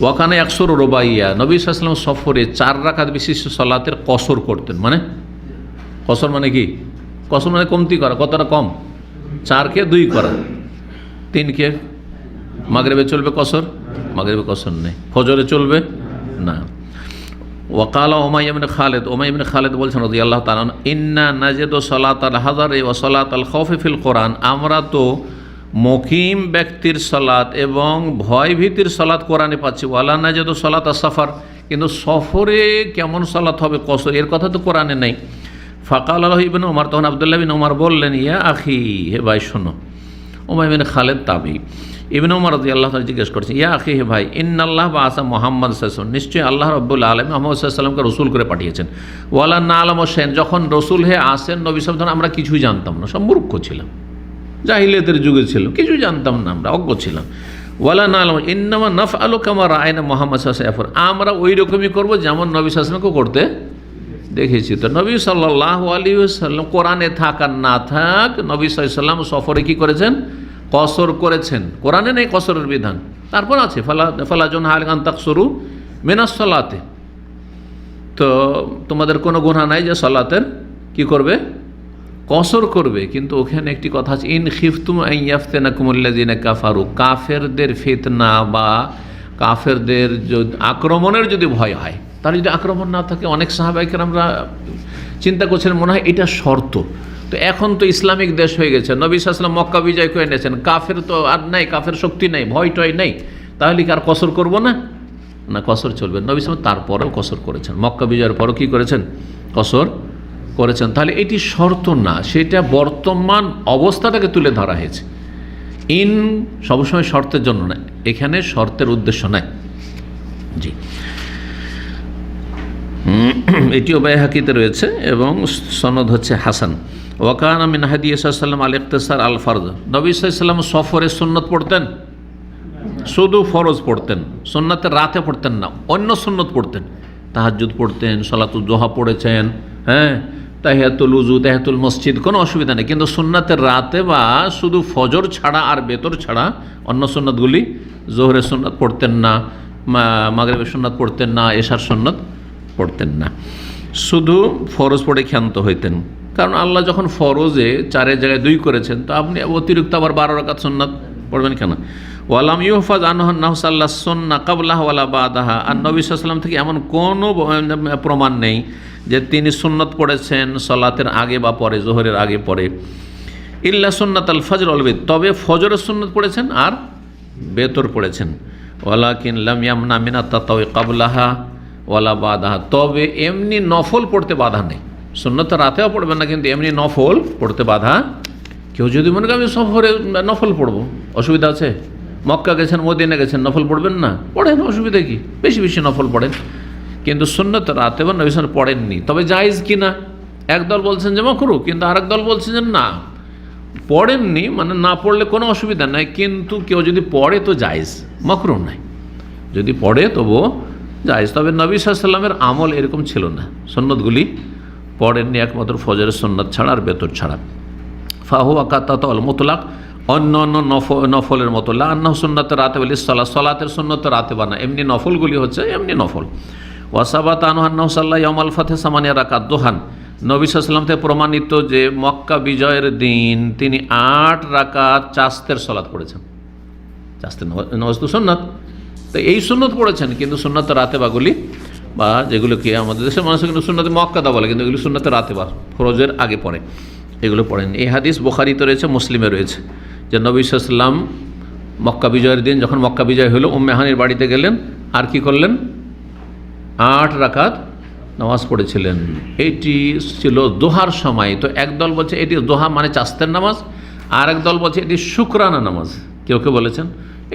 ওয়াকানে 100 রুবাইয়া, নবী সাল্লাল্লাহু আলাইহি ওয়াসাল্লাম সফরে 4 রাকাত বিশিষ্ট সালাতের কসর করতেন। মানে কসর মানে কি? কসর মানে কমতি করা, কতটা কম? 4কে 2 করা, 3কে মাগরিবে চলবে কসর, মাগরিবে কসর নেই, ফজরে চলবে না। ওয়াকালা উমাইয়া ইবনে খালিদ, উমাইয়া ইবনে খালিদ বলছেন রাদিয়াল্লাহু তাআলা, ইন্না নাজিদু সালাতাল হাযারি ওয়া সালাতাল খাউফি ফিল কোরআন, আমরা তো মুকিম ব্যক্তির সালাত এবং ভয় ভীতির সালাত কোরআনে পাচ্ছি। ওয়ালা নাজিদু সালাতাস সাফার, কিন্তু সফরে কেমন সালাত হবে কসর, এর কথা তো কোরআনে নেই। ফাকাল আলাহ ইবনে ওমর, তখন আব্দুল্লাহ বিন ওমর বললেন, ইয়া আখি, হে ভাই শোনো। উমাইয়া ইবনে খালিদ তাবি, ইবনে ওমর রাদিয়াল্লাহু তাআলা জিজ্ঞেস করছেন, ইয়া আখি, হে ভাই, ইন্নাল্লাহ বাআসা মুহাম্মদ সাল্লাল্লাহু আলাইহি ওয়াসাল্লাম, নিশ্চয়ই আল্লাহ রাব্বুল আলামিন মুহাম্মদ সাল্লাল্লাহু আলাইহি ওয়াসাল্লামকে রাসূল করে পাঠিয়েছেন। ওয়ালা না'লামু শাইআন, যখন রাসূল হয়ে আসেন নবী সাল্লাল্লাহু আলাইহি ওয়াসাল্লাম, আমরা কিছুই জানতাম না, সব মূর্খ ছিলাম, জাহিলিয়াতের যুগে ছিল, কিছুই জানতাম না, আমরা অজ্ঞ ছিলাম। ওয়ালা না'লামু ইন্নামা নাফআলু কামা রাআইনা মুহাম্মদ সাল্লাল্লাহু আলাইহি ওয়াসাল্লাম, আমরা ওই রকমই করব যেমন নবী সাল্লাল্লাহু আলাইহি ওয়াসাল্লামকে করতে দেখেছি। তো নবী সাল্লাল্লাহু আলাইহি ওয়াসাল্লাম কোরআনে থাক আর না থাক, নবী সাল্লাল্লাহু আলাইহি ওয়াসাল্লাম সফরে কি করেছেন? কসর করেছেন। কোরআনে নেই কসরের বিধান, তারপর আছে ফালা জুনহা আলাইকুম আন তাকসুরু মিনাস সালাতে, তো তোমাদের কোনো গুনাহ নাই যে সালাতের কি করবে? কসর করবে। কিন্তু ওখানে একটি কথা আছে, ইন খিফতুম আন ইয়াফতিনাকুমুল্লাযিনা কাফারু, কাফেরদের ফিতনা বা কাফেরদের আক্রমণের যদি ভয় হয়, তার যদি আক্রমণ না থাকে, অনেক সাহাবায়ে কেরামরা চিন্তা করছেন মনে হয় এটা শর্ত। তো এখন তো ইসলামিক দেশ হয়ে গেছে, নবী সাল্লাল্লাহু আলাইহি ওয়াসাল্লাম মক্কা বিজয় করে নিয়েছেন, কাফের তো আর নাই, কাফের শক্তি নাই, ভয় টয় নেই, তাহলে কি আর কসর করবো না? না, কসর চলবে। নবী সাল্লাল্লাহু আলাইহি ওয়াসাল্লাম তারপরেও কসর করেছেন, মক্কা বিজয়ের পরও কি করেছেন? কসর করেছেন। তাহলে এটি শর্ত না, সেটা বর্তমান অবস্থাটাকে তুলে ধরা হয়েছে। ইন সবসময় শর্তের জন্য নয়, এখানে শর্তের উদ্দেশ্য নাই। জি, এটিও বাইহাকিতে রয়েছে এবং সনদ হচ্ছে হাসান। ওয়াকানা মিন হাদি সাল্লাল্লাহু আলাইহি ওয়াসাল্লাম আল ইকতিসার আল ফরজ, নবী সাল্লাল্লাহু আলাইহি ওয়াসাল্লাম সফরে সুন্নত পড়তেন, শুধু ফরজ পড়তেন, সুন্নতের রাতে পড়তেন না, অন্য সুন্নত পড়তেন। তাহাজ্জুদ পড়তেন, সালাতুল দুহা পড়েছেন, হ্যাঁ, তাহিয়াতুল উযু, তাহিয়াতুল মসজিদ, কোনো অসুবিধা নেই। কিন্তু সুন্নাতের রাতে বা শুধু ফজর ছাড়া আর বেতর ছাড়া অন্য সুন্নাতগুলি, জোহরের সুন্নাত পড়তেন না, মাগরিবের সুন্নাত পড়তেন না, এশার সুন্নাত পড়তেন না, শুধু ফরজ পড়ে ক্ষান্ত হইতেন। কারণ আল্লাহ যখন ফরজে 4 জায়গায় 2 করেছেন, তো আপনি অতিরিক্ত আবার 12 রাকাত সুন্নাত পড়বেন কেন? ওয়ালাম ইউহফাজ আনহু সাল্লাল্লাহু সুন্নাহ ক্বাবলাহা ওয়ালা বাদাহা। আর নবী সাল্লাল্লাহু আলাইহি ওয়াসাল্লাম থেকে এমন কোনো প্রমাণ নেই যে তিনি সুন্নত পড়েছেন সালাতের আগে বা পরে, জোহরের আগে পরে। ইল্লা সুন্নাত আল ফজর ওয়াল বিতর, তবে ফজরের সুন্নত পড়েছেন আর বেতর পড়েছেন। ওয়ালাকিন লাম ইয়ামনা মিনাত তাতাওয়ি ক্বাবলাহা ওয়ালা বাদাহা, তবে এমনি নফল পড়তে বাধা নেই। সুন্নত রাতেও পড়বেন না, কিন্তু এমনি নফল পড়তে বাধা। কেউ যদি মনে করেন আমি সফরে নফল পড়বো, অসুবিধা আছে? মক্কা গেছেন, মদিনা গেছেন, নফল পড়বেন না? পড়েন, অসুবিধা কি? বেশি বেশি নফল পড়েন, কিন্তু সুন্নত রাতে বা নবী সাল্লাল্লাহু আলাইহি ওয়াসাল্লাম পড়েননি। তবে জায়েজ কি না, একদল বলছেন যে মাকরুহ, কিন্তু আরেক দল বলছেন যে না, পড়েননি মানে না পড়লে কোনো অসুবিধা নাই, কিন্তু কেউ যদি পড়ে তো জায়েজ, মাকরুহ নাই। যদি পড়ে তবুও জায়েজ। তবে নবী সাল্লাল্লাহু আলাইহি ওয়াসাল্লামের আমল এরকম ছিল না, সুন্নতগুলি পড়েননি একমাত্র ফজরের সুন্নাত ছাড়া আর বেতর ছাড়া। ফাহুয়া কাতাতুল মুতলাক, অন্য অন্য নফলের মতো। লা আন্নাহু সুন্নাতুর রাতিবাল সালাত, সালাতের সুন্নত রাতিবা না, এমনি নফলগুলি হচ্ছে এমনি নফল। ওয়াসাবাত আনহু আন্নাহু সাল্লা ইয়াউমাল ফাতহি 8 রাকাত দুহান, নবী সাল্লাল্লাহু আলাইহি ওয়াসাল্লাম থেকে প্রমাণিত যে মক্কা বিজয়ের দিন তিনি 8 রাকাত চাস্তের সালাত পড়েছেন। চাস্তের নামাজ তো সুন্নাত, তো এই সুন্নত পড়েছেন, কিন্তু সুন্নাত রাতেবাগুলি বা যেগুলোকে আমাদের দেশের মানুষ কিন্তু সুন্নাতে মুআক্কাদা বলে, কিন্তু এগুলো সুন্নাতে রাতেবা, ফরজের আগে পড়ে, এগুলো পড়েন। এই হাদিস বুখারীতে রয়েছে, মুসলিমে রয়েছে, যে নবী সাল্লাল্লাহু আলাইহি ওয়াসাল্লাম মক্কা বিজয়ের দিন যখন মক্কা বিজয় হলো, উম্মে হানির বাড়িতে গেলেন, আর কি করলেন? 8 রাকাত নামাজ পড়েছিলেন। এটি ছিল দোহার সময়। তো একদল বলছে এটি দোহা মানে চাস্তের নামাজ, আর একদল বলছে এটি শুকরানা নামাজ, কেউ কেউ বলেছেন।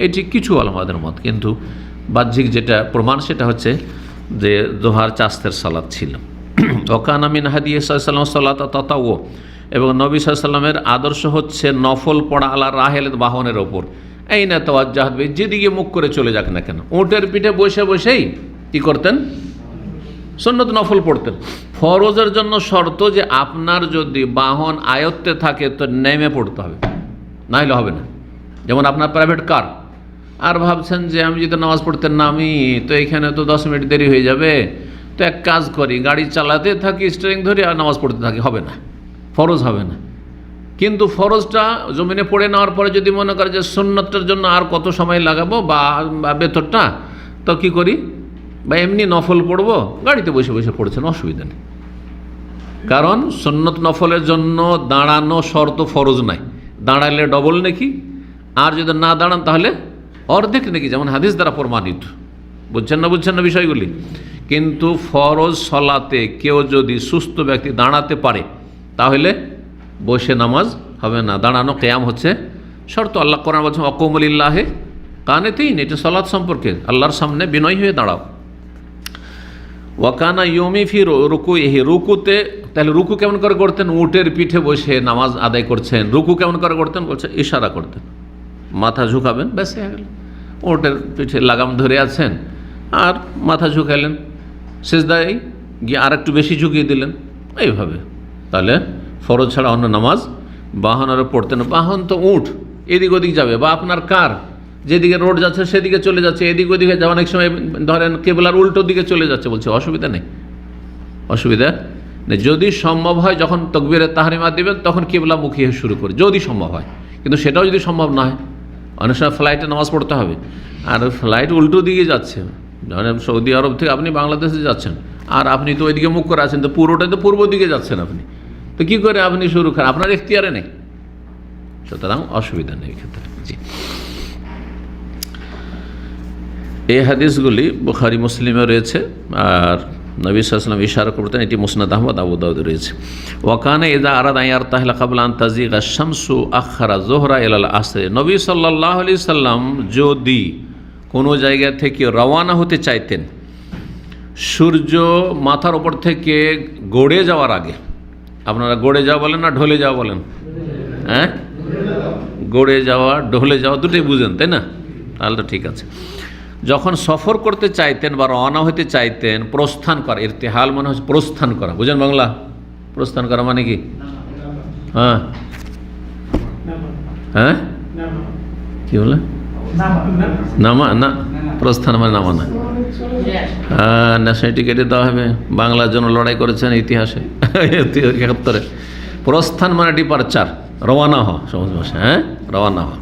এটি কিছু আলেমদের মত, কিন্তু বাহ্যিক যেটা প্রমাণ সেটা হচ্ছে যে দোহার চাস্তের সালাত ছিল। ওয়াকানা মিন হাদিয়্যি সাল্লাল্লাহু আলাইহি ওয়াসাল্লাম সালাত তাতাওয়ু, এবং নবী সাল্লাল্লাহু আলাইহি ওয়াসাল্লামের আদর্শ হচ্ছে নফল পড়া আলা রাহেল, বাহনের ওপর। এই না তাওয়াজ্জাহ, যেদিকে মুখ করে চলে যাক না কেন, উটের পিঠে বসে বসেই কি করতেন? সুন্নত নফল পড়তেন। ফরজের জন্য শর্ত যে আপনার যদি বাহন আয়ত্তে থাকে তো নেমে পড়তে হবে, না হলে হবে না। যেমন আপনার প্রাইভেট কার, আর ভাবছেন যে আমি যদি নামাজ পড়তে নামি তো এখানে তো 10 মিনিট দেরি হয়ে যাবে, তো এক কাজ করি, গাড়ি চালাতে থাকি, স্টিয়ারিং ধরে আর নামাজ পড়তে থাকি, হবে না, ফরজ হবে না। কিন্তু ফরজটা জমিনে পড়ে নেওয়ার পরে যদি মনে করে যে সুন্নতটার জন্য আর কত সময় লাগাবো বা বেতরটা, তো কী করি, বা এমনি নফল পড়বো, গাড়িতে বসে বসে পড়ছেন, অসুবিধা নেই। কারণ সুন্নত নফলের জন্য দাঁড়ানো শর্ত, ফরজ নাই। দাঁড়ালে ডবল নেকি, আর যদি না দাঁড়ান তাহলে অর্ধেক নেকি, যেমন হাদিস দ্বারা প্রমাণিত। বুঝছেন না বিষয়গুলি? কিন্তু ফরজ সলাতে কেউ যদি সুস্থ ব্যক্তি দাঁড়াতে পারে তাহলে বসে নামাজ হবে না, দাঁড়ানো কিয়াম হচ্ছে শর্ত। আল্লাহ কোরআন বলছেন ওয়াকুমু লিল্লাহি কানিতিন, এটা সালাত সম্পর্কে, আল্লাহর সামনে বিনয়ী হয়ে দাঁড়াও। ওয়াকানা ইউমি ফি রুকুইহি, রুকুতে, তাহলে রুকু কেমন করে করতেন? উটের পিঠে বসে নামাজ আদায় করছেন। রুকু কেমন করে করতেন? বলছে ইশারা করতেন, মাথা ঝুঁকাবেন, ব্যাস হয়ে গেল। উটের পিঠে লাগাম ধরে আছেন আর মাথা ঝুঁকালেন, সিজদায় গিয়ে আর একটু বেশি ঝুঁকিয়ে দিলেন, এইভাবে। তাহলে ফরজ ছাড়া অন্য নামাজ বাহনেরও পড়তেন। বাহন তো উট, এদিক ওদিক যাবে, বা আপনার কার যেদিকে রোড যাচ্ছে সেদিকে চলে যাচ্ছে, এদিক ওদিকে যাওয়া, অনেক সময় ধরেন কেবলার উল্টো দিকে চলে যাচ্ছে, বলছে অসুবিধা নেই, অসুবিধা নেই। যদি সম্ভব হয় যখন তাকবীরে তাহরিমা দিবেন তখন কিবলামুখী হয়ে শুরু করে, যদি সম্ভব হয়। কিন্তু সেটাও যদি সম্ভব না হয়, অনেক সময় ফ্লাইটে নামাজ পড়তে হবে, আর ফ্লাইট উল্টো দিকে যাচ্ছে, মানে সৌদি আরব থেকে আপনি বাংলাদেশে যাচ্ছেন, আর আপনি তো ওইদিকে মুখ করে আছেন, তো পুরোটাই তো পূর্ব দিকে যাচ্ছেন আপনি, তো কী করে আপনি শুরু করেন? আপনার এখতিয়ারে নেই, সুতরাং অসুবিধা নেই ক্ষেত্রে। জি, এই হাদিসগুলি বুখারী মুসলিমে রয়েছে, আর নবী সাল্লাল্লাহু আলাইহি ওয়াসাল্লাম ইশারা করতেন, এটি মুসনাদ আহমদ, আবু দাউদে রয়েছে। ওয়াকানা ইযা আরাদা আন ইয়ারতাহিলা ক্বাবলা আন তাজিগা শামসু আখারা যোহরা ইলাল আসর, নবী সাল্লাল্লাহু আলাইহি সাল্লাম যদি কোনো জায়গা থেকে রওয়ানা হতে চাইতেন সূর্য মাথার ওপর থেকে গড়ে যাওয়ার আগে, আপনারা গড়ে যাওয়া বলেন না ঢলে যাওয়া বলেন? হ্যাঁ, গড়ে যাওয়া ঢলে যাওয়া দুটোই বুঝেন, তাই না? তাহলে তো ঠিক আছে। যখন সফর করতে চাইতেন বা রওনা হতে চাইতেন, প্রস্থান করা, ইরতিহাল মনে হচ্ছে প্রস্থান করা, বুঝেন বাংলা? প্রস্থান করা মানে কি? হ্যাঁ হ্যাঁ, কি বলে? নামা না, প্রস্থান মানে নামা না। হ্যাঁ, ন্যাশনাল টিকেটে দেওয়া হবে, বাংলার জন্য লড়াই করেছেন ইতিহাসে 71-এ। প্রস্থান মানে ডিপারচার, রওয়ানা হওয়া, সহজ ভাষা। হ্যাঁ, রওয়ানা হওয়া।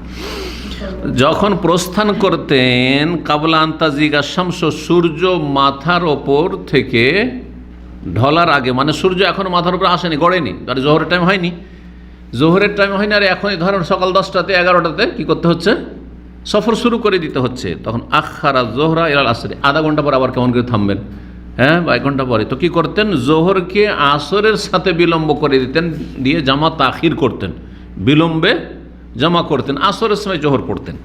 যখন প্রস্থান করতেন, কাবলা আন্তাজিগা শামস, সূর্য মাথার ওপর থেকে ঢলার আগে, মানে সূর্য এখনো মাথার উপর আসেনি, গড়েনি, কারণ জোহরের টাইম হয়নি, জোহরের টাইম হয়নি। আর এখনই ধরেন সকাল 10টাতে 11টাতে কি করতে হচ্ছে? সফর শুরু করে দিতে হচ্ছে। তখন আখারা জোহরা ইলাল আসরে, আধা ঘন্টা পর আবার কেমন করে থামবেন? হ্যাঁ, বা 1 ঘন্টা পরে। তো কি করতেন? জোহরকে আসরের সাথে বিলম্ব করে দিতেন, দিয়ে জামা তাখির করতেন, বিলম্বে জমা করতেন, আসরের সময় জোহর পড়তেন।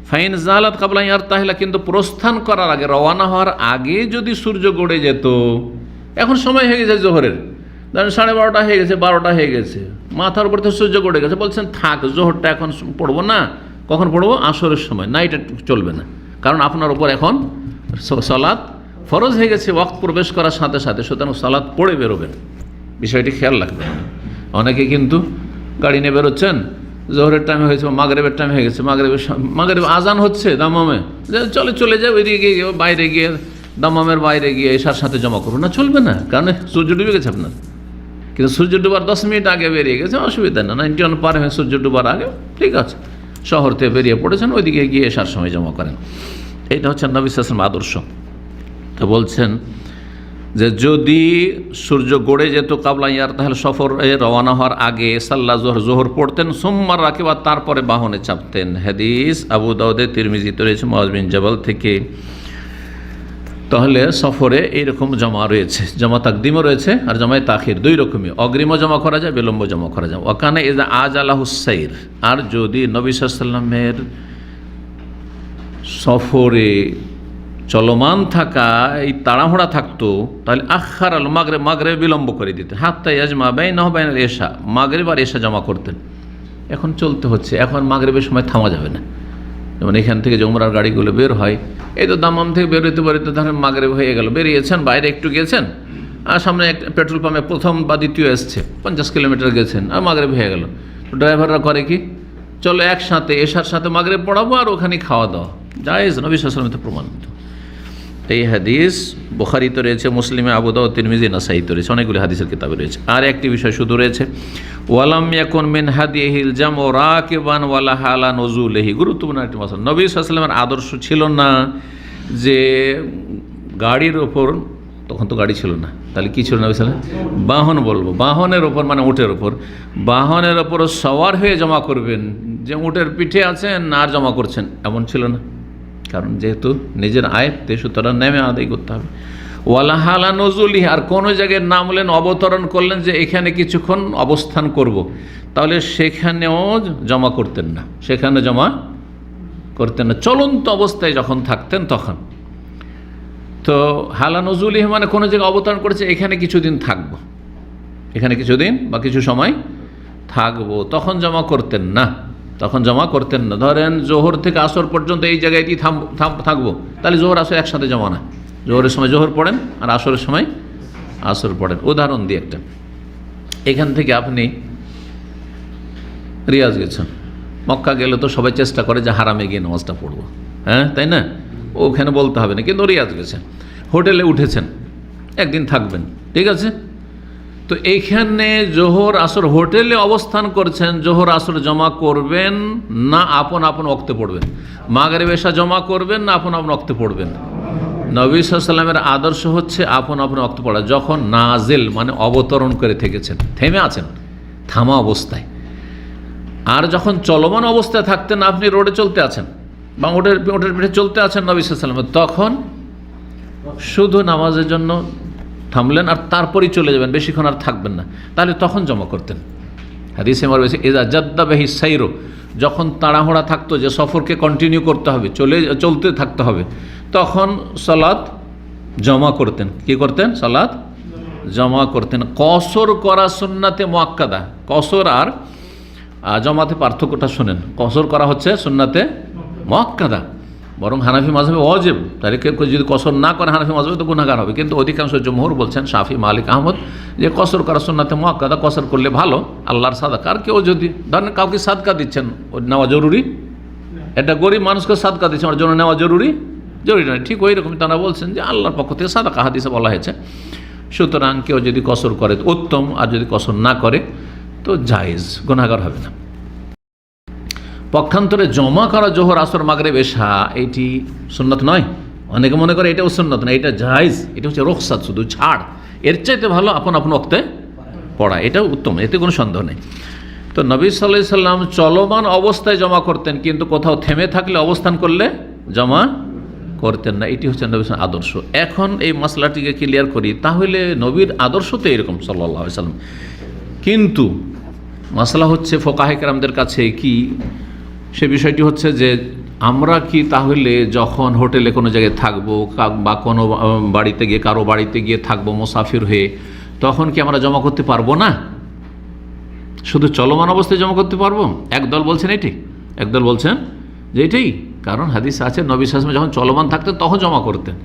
ফাইন জাহালাত কাবলা ইয়ার তাহিলা, কিন্তু প্রস্থান করার আগে, রওয়ানা হওয়ার আগে যদি সূর্য গড়ে যেত, এখন সময় হয়ে গেছে জোহরের, ধরেন 12:30 হয়ে গেছে, 12টা হয়ে গেছে, মাথার উপর থেকে সূর্য গড়ে গেছে, বলছেন থাক, জোহরটা এখন পড়বো না, কখন পড়বো? আসরের সময়, নাইট চলবে না, কারণ আপনার উপর এখন সালাত ফরজ হয়ে গেছে ওয়াক্ত প্রবেশ করার সাথে সাথে, সুতরাং সালাত পড়ে বেরোবেন। বিষয়টি খেয়াল রাখবেন। অনেকে কিন্তু গাড়ি নিয়ে বেরোচ্ছেন, জোহরের টাইম হয়েছে, মাগরিবের টাইম হয়ে গেছে, মাগরিব আজান হচ্ছে দামামে, চলে যায় ওইদিকে গিয়ে, বাইরে গিয়ে, দামামের বাইরে গিয়ে এশার সাথে জমা করবো না, চলবে না, কারণ সূর্য ডুবে গেছে আপনার। কিন্তু সূর্য ডুবার 10 মিনিট আগে বেরিয়ে গেছে, অসুবিধা না, 91 পার হয়ে সূর্য ডুবার আগে, ঠিক আছে, শহর থেকে বেরিয়ে পড়েছেন, ওইদিকে গিয়ে এশার সময় জমা করেন। এইটা হচ্ছে নবী সাল্লাল্লাহু আলাইহি ওয়াসাল্লাম আদর্শ। তো বলছেন যে যদি সূর্য গড়ে যেত কাবলা ইয়ার, তাহলে সফর রওয়ানা হওয়ার আগে সাল্লা জোহর পড়তেন, সোমবার রাকিবা, তারপরে বাহনে চাপতেন। হাদিস আবু দাউদে, তিরমিজিতে রয়েছে মুআয বিন জাবাল থেকে। তাহলে সফরে এইরকম জমা রয়েছে, জমা তাকদিমও রয়েছে আর জমায় তাখির, 2 রকমই, অগ্রিমও জমা করা যায়, বিলম্ব জমা করা যায়। ওয়াকানা ইযা আজালাহুস সাইর, আর যদি নবী সাল্লাল্লাহু আলাইহি ওয়াসাল্লামের সফরে চলমান থাকা এই তাড়াহুড়া থাকতো, তাহলে আখার আল মাগরিব, মাগরিব বিলম্ব করে দিতেন, হাত্তা ইয়াজমা বাইনাহু বাইনাল ইশা, মাগরিব আর ইশা জমা করতেন। এখন চলতে হচ্ছে, এখন মাগরিবের সময় থামা যাবে না। যেমন এখান থেকে যে উমরার গাড়িগুলো বের হয়, এই তো দামাম থেকে বেরোতে বেরোতে ধরেন মাগরিব হয়ে গেল, বেরিয়েছেন, বাইরে একটু গেছেন, আর সামনে একটা পেট্রোল পাম্পে প্রথম বা দ্বিতীয় এসছে, 50 কিলোমিটার গেছেন, আর মাগরিব হয়ে গেল। তো ড্রাইভাররা করে কি, চলো একসাথে এশার সাথে মাগরিব পড়াবো আর ওখানে খাওয়া দাওয়া, জায়েজ, নবী সাল্লাল্লাহু আলাইহি ওয়াসাল্লাম প্রমাণিত। এই হাদিস বুখারীতে রয়েছে, মুসলিমে, আবু দাউদ, তিরমিজি, নাসাঈতে রয়েছে, অনেকগুলি হাদিসের কিতাবে রয়েছে। আর একটি বিষয় শুধু রয়েছে, ওয়ালাম ইয়াকুন মিন হাদিহিল জামউ রাকিবান ওয়ালা হালা নুজুলিহি, গুরুত্বপূর্ণ একটি মাসলা। নবী সাল্লাল্লাহু আলাইহি ওয়াসাল্লামের আদর্শ ছিল না যে গাড়ির ওপর, তখন তো গাড়ি ছিল না, তাহলে কি ছিল? নবী সাল্লাল্লাহু আলাইহি ওয়াসাল্লাম বাহন, বলবো বাহনের ওপর, মানে উটের ওপর, বাহনের ওপর সওয়ার হয়ে জমা করবেন, যে উটের পিঠে আছেন আর জমা করছেন, এমন ছিল না। কারণ যেহেতু নিজের আয়ত্তে, সুতরাং নেমে আদায় করতে হবে। ওয়ালা হালা নজুলি, আর কোনো জায়গায় নামলেন, অবতরণ করলেন যে এখানে কিছুক্ষণ অবস্থান করব, তাহলে সেখানেও জমা করতেন না, সেখানে জমা করতেন না, চলন্ত অবস্থায় যখন থাকতেন তখন। তো হালা নজুলি মানে কোনো জায়গায় অবতরণ করেছে, এখানে কিছুদিন থাকবো, এখানে কিছুদিন বা কিছু সময় থাকবো, তখন জমা করতেন না, তখন জমা করতেন না। ধরেন জোহর থেকে আসর পর্যন্ত এই জায়গায়তেই থাকবো, তাহলে জোহর আসর একসাথে জমা না, জোহরের সময় জোহর পড়েন আর আসরের সময় আসর পড়েন। উদাহরণ দিয়ে একটা, এখান থেকে আপনি রিয়াজ গেছেন, মক্কা গেলে তো সবাই চেষ্টা করে যে হারামে গিয়ে নামাজটা পড়বো, হ্যাঁ তাই না, ওখানে বলতে হবে না, কিন্তু রিয়াজ গেছেন, হোটেলে উঠেছেন, একদিন থাকবেন, ঠিক আছে। তো এইখানে জোহর আসর হোটেলে অবস্থান করছেন, জোহর আসর জমা করবেন না আপন আপন ওক্তে পড়বেন? মাগরিব এশা জমা করবেন না আপন আপন ওক্তে পড়বেন? নবী সাল্লাল্লাহু আলাইহি ওয়াসাল্লামের আদর্শ হচ্ছে আপন আপন ওক্তে পড়া, যখন নাজিল মানে অবতরণ করে থেকেছেন, থেমে আছেন, থামা অবস্থায়। আর যখন চলমান অবস্থায় থাকতেন, আপনি রোডে চলতে আছেন বা ওটের পিঠে চলতে আছেন নবী সাল্লাল্লাহু আলাইহি ওয়াসাল্লাম, তখন শুধু নামাজের জন্য থামলেন আর তারপরেই চলে যাবেন, বেশিক্ষণ আর থাকবেন না, তাহলে তখন জমা করতেন। হাদিসে আমার বেশি ইজা জাদ্দা বিহি সাইরু, যখন তাড়াহুড়া থাকতো যে সফরকে কন্টিনিউ করতে হবে, চলতে থাকতে হবে, তখন সালাত জমা করতেন। কি করতেন? সালাত জমা করতেন। কসর করা সুন্নাতে মুআক্কাদা, কসর আর জমাতে পার্থক্যটা শোনেন। কসর করা হচ্ছে সুন্নাতে মুআক্কাদা, বরং হানাফি মাযহাবে ওয়াজিব, তাহলে কেউ যদি কসর না করে হানাফি মাযহাবে তো গুনাহগার হবে। কিন্তু অধিকাংশ জমহুর বলছেন, শাফি, মালিক, আহমদ, যে কসর করা সুন্নাতে মুআক্কাদা, কসর করলে ভালো, আল্লাহর সাদাকা। আর কেউ যদি ধরেন কাউকে সাদকা দিচ্ছেন, নেওয়া জরুরি, এটা গরিব মানুষকে সাদকা দিচ্ছেন, ওর জন্য নেওয়া জরুরি নয়, ঠিক ওই রকম তারা বলছেন যে আল্লাহর পক্ষ থেকে সাদাকা হাদিসে বলা হয়েছে। সুতরাং কেউ যদি কসর করে তো উত্তম, আর যদি কসর না করে তো জায়েজ, গুনাহগার হবে না। পক্ষান্তরে জমা করা জোহর, আসর, মাগরিব, এশা এটি সুন্নত নয়। অনেকে মনে করে এটাও সুন্নত না, এটা জায়েজ, এটা হচ্ছে রুখসাত, শুধু ছাড়। এর চাইতে ভালো আপন আপন ওক্তে পড়া, এটাও উত্তম, এতে কোনো সন্দেহ নেই। তো নবী সাল্লাল্লাহু আলাইহি সাল্লাম চলমান অবস্থায় জমা করতেন, কিন্তু কোথাও থেমে থাকলে, অবস্থান করলে জমা করতেন না। এটি হচ্ছে নবীর আদর্শ। এখন এই মশলাটিকে ক্লিয়ার করি, তাহলে নবীর আদর্শ তো এরকম সাল্লাল্লাহু আলাইহি সাল্লাম, কিন্তু মশলা হচ্ছে ফোকাহে কেরামদের কাছে কি, সে বিষয়টি হচ্ছে যে আমরা কি তাহলে যখন হোটেলে কোনো জায়গায় থাকবো বা কোনো বাড়িতে গিয়ে, কারো বাড়িতে গিয়ে থাকবো মুসাফির হয়ে, তখন কি আমরা জমা করতে পারবো না? শুধু চলমান অবস্থায় জমা করতে পারবো? একদল বলছেন এটি, একদল বলছেন যে এটাই, কারণ হাদিস আছে নবী সাল্লাল্লাহু আলাইহি ওয়াসাল্লাম যখন চলমান থাকতেন তখন জমা করতেন।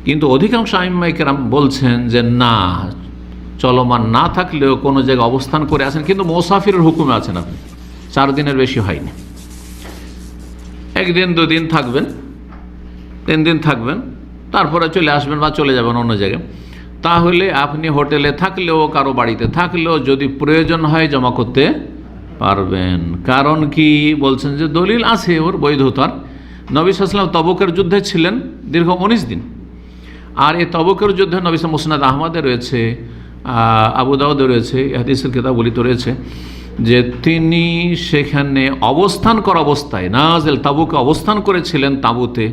কিন্তু অধিকাংশ আইম্মায়ে কেরাম বলছেন যে না, চলমান না থাকলেও কোনো জায়গায় অবস্থান করে আছেন, কিন্তু মুসাফিরের হুকুমে আছেন আপনি, 4 দিনের বেশি হয়নি, 1 দিন 2 দিন থাকবেন, 3 দিন থাকবেন, তারপরে চলে আসবেন বা চলে যাবেন অন্য জায়গায়, তাহলে আপনি হোটেলে থাকলেও, কারো বাড়িতে থাকলেও যদি প্রয়োজন হয় জমা করতে পারবেন। কারণ কি বলছেন যে দলিল আছে ওর বৈধতার। নবী সাল্লাল্লাহু আলাইহি ওয়াসাল্লাম তবুকের যুদ্ধে ছিলেন দীর্ঘ 19 দিন, আর এই তবুকের যুদ্ধে নবী সাল্লাল্লাহু মুসনাদ আহমদে রয়েছে, আবু দাউদে রয়েছে, হাদিসের কিতাবগুলিতে রয়েছে যে তিনি সেখানে অবস্থান করা অবস্থায়, নাজেল তাবুকে অবস্থান করেছিলেন তাঁবুতে,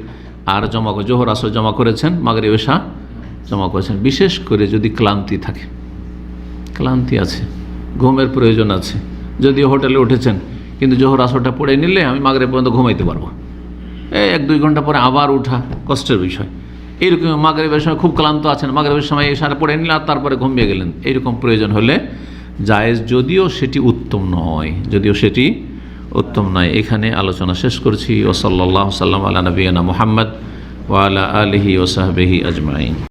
আর জোহর আসর জমা করেছেন, মাগরিব এশা জমা করেছেন। বিশেষ করে যদি ক্লান্তি থাকে, ক্লান্তি আছে, ঘুমের প্রয়োজন আছে, যদিও হোটেলে উঠেছেন কিন্তু জোহর আসরটা পড়ে নিলে আমি মাগরিব পর্যন্ত ঘুমাইতে পারবো, এই 1-2 ঘন্টা পরে আবার উঠা কষ্টের বিষয়। এইরকম মাগরিবের সময় খুব ক্লান্ত আছেন, মাগরিবের সময় এশাটা পড়ে নিলে আর তারপরে ঘুমিয়ে গেলেন, এইরকম প্রয়োজন হলে জায়েজ, যদিও সেটি উত্তম নয়, এখানে আলোচনা শেষ করছি। ওয়া সাল্লাল্লাহু সাল্লাম আলা নবিয়িনা মুহাম্মদ ওয়া আলা আলিহি ওয়া সাহবিহি আজমাইন।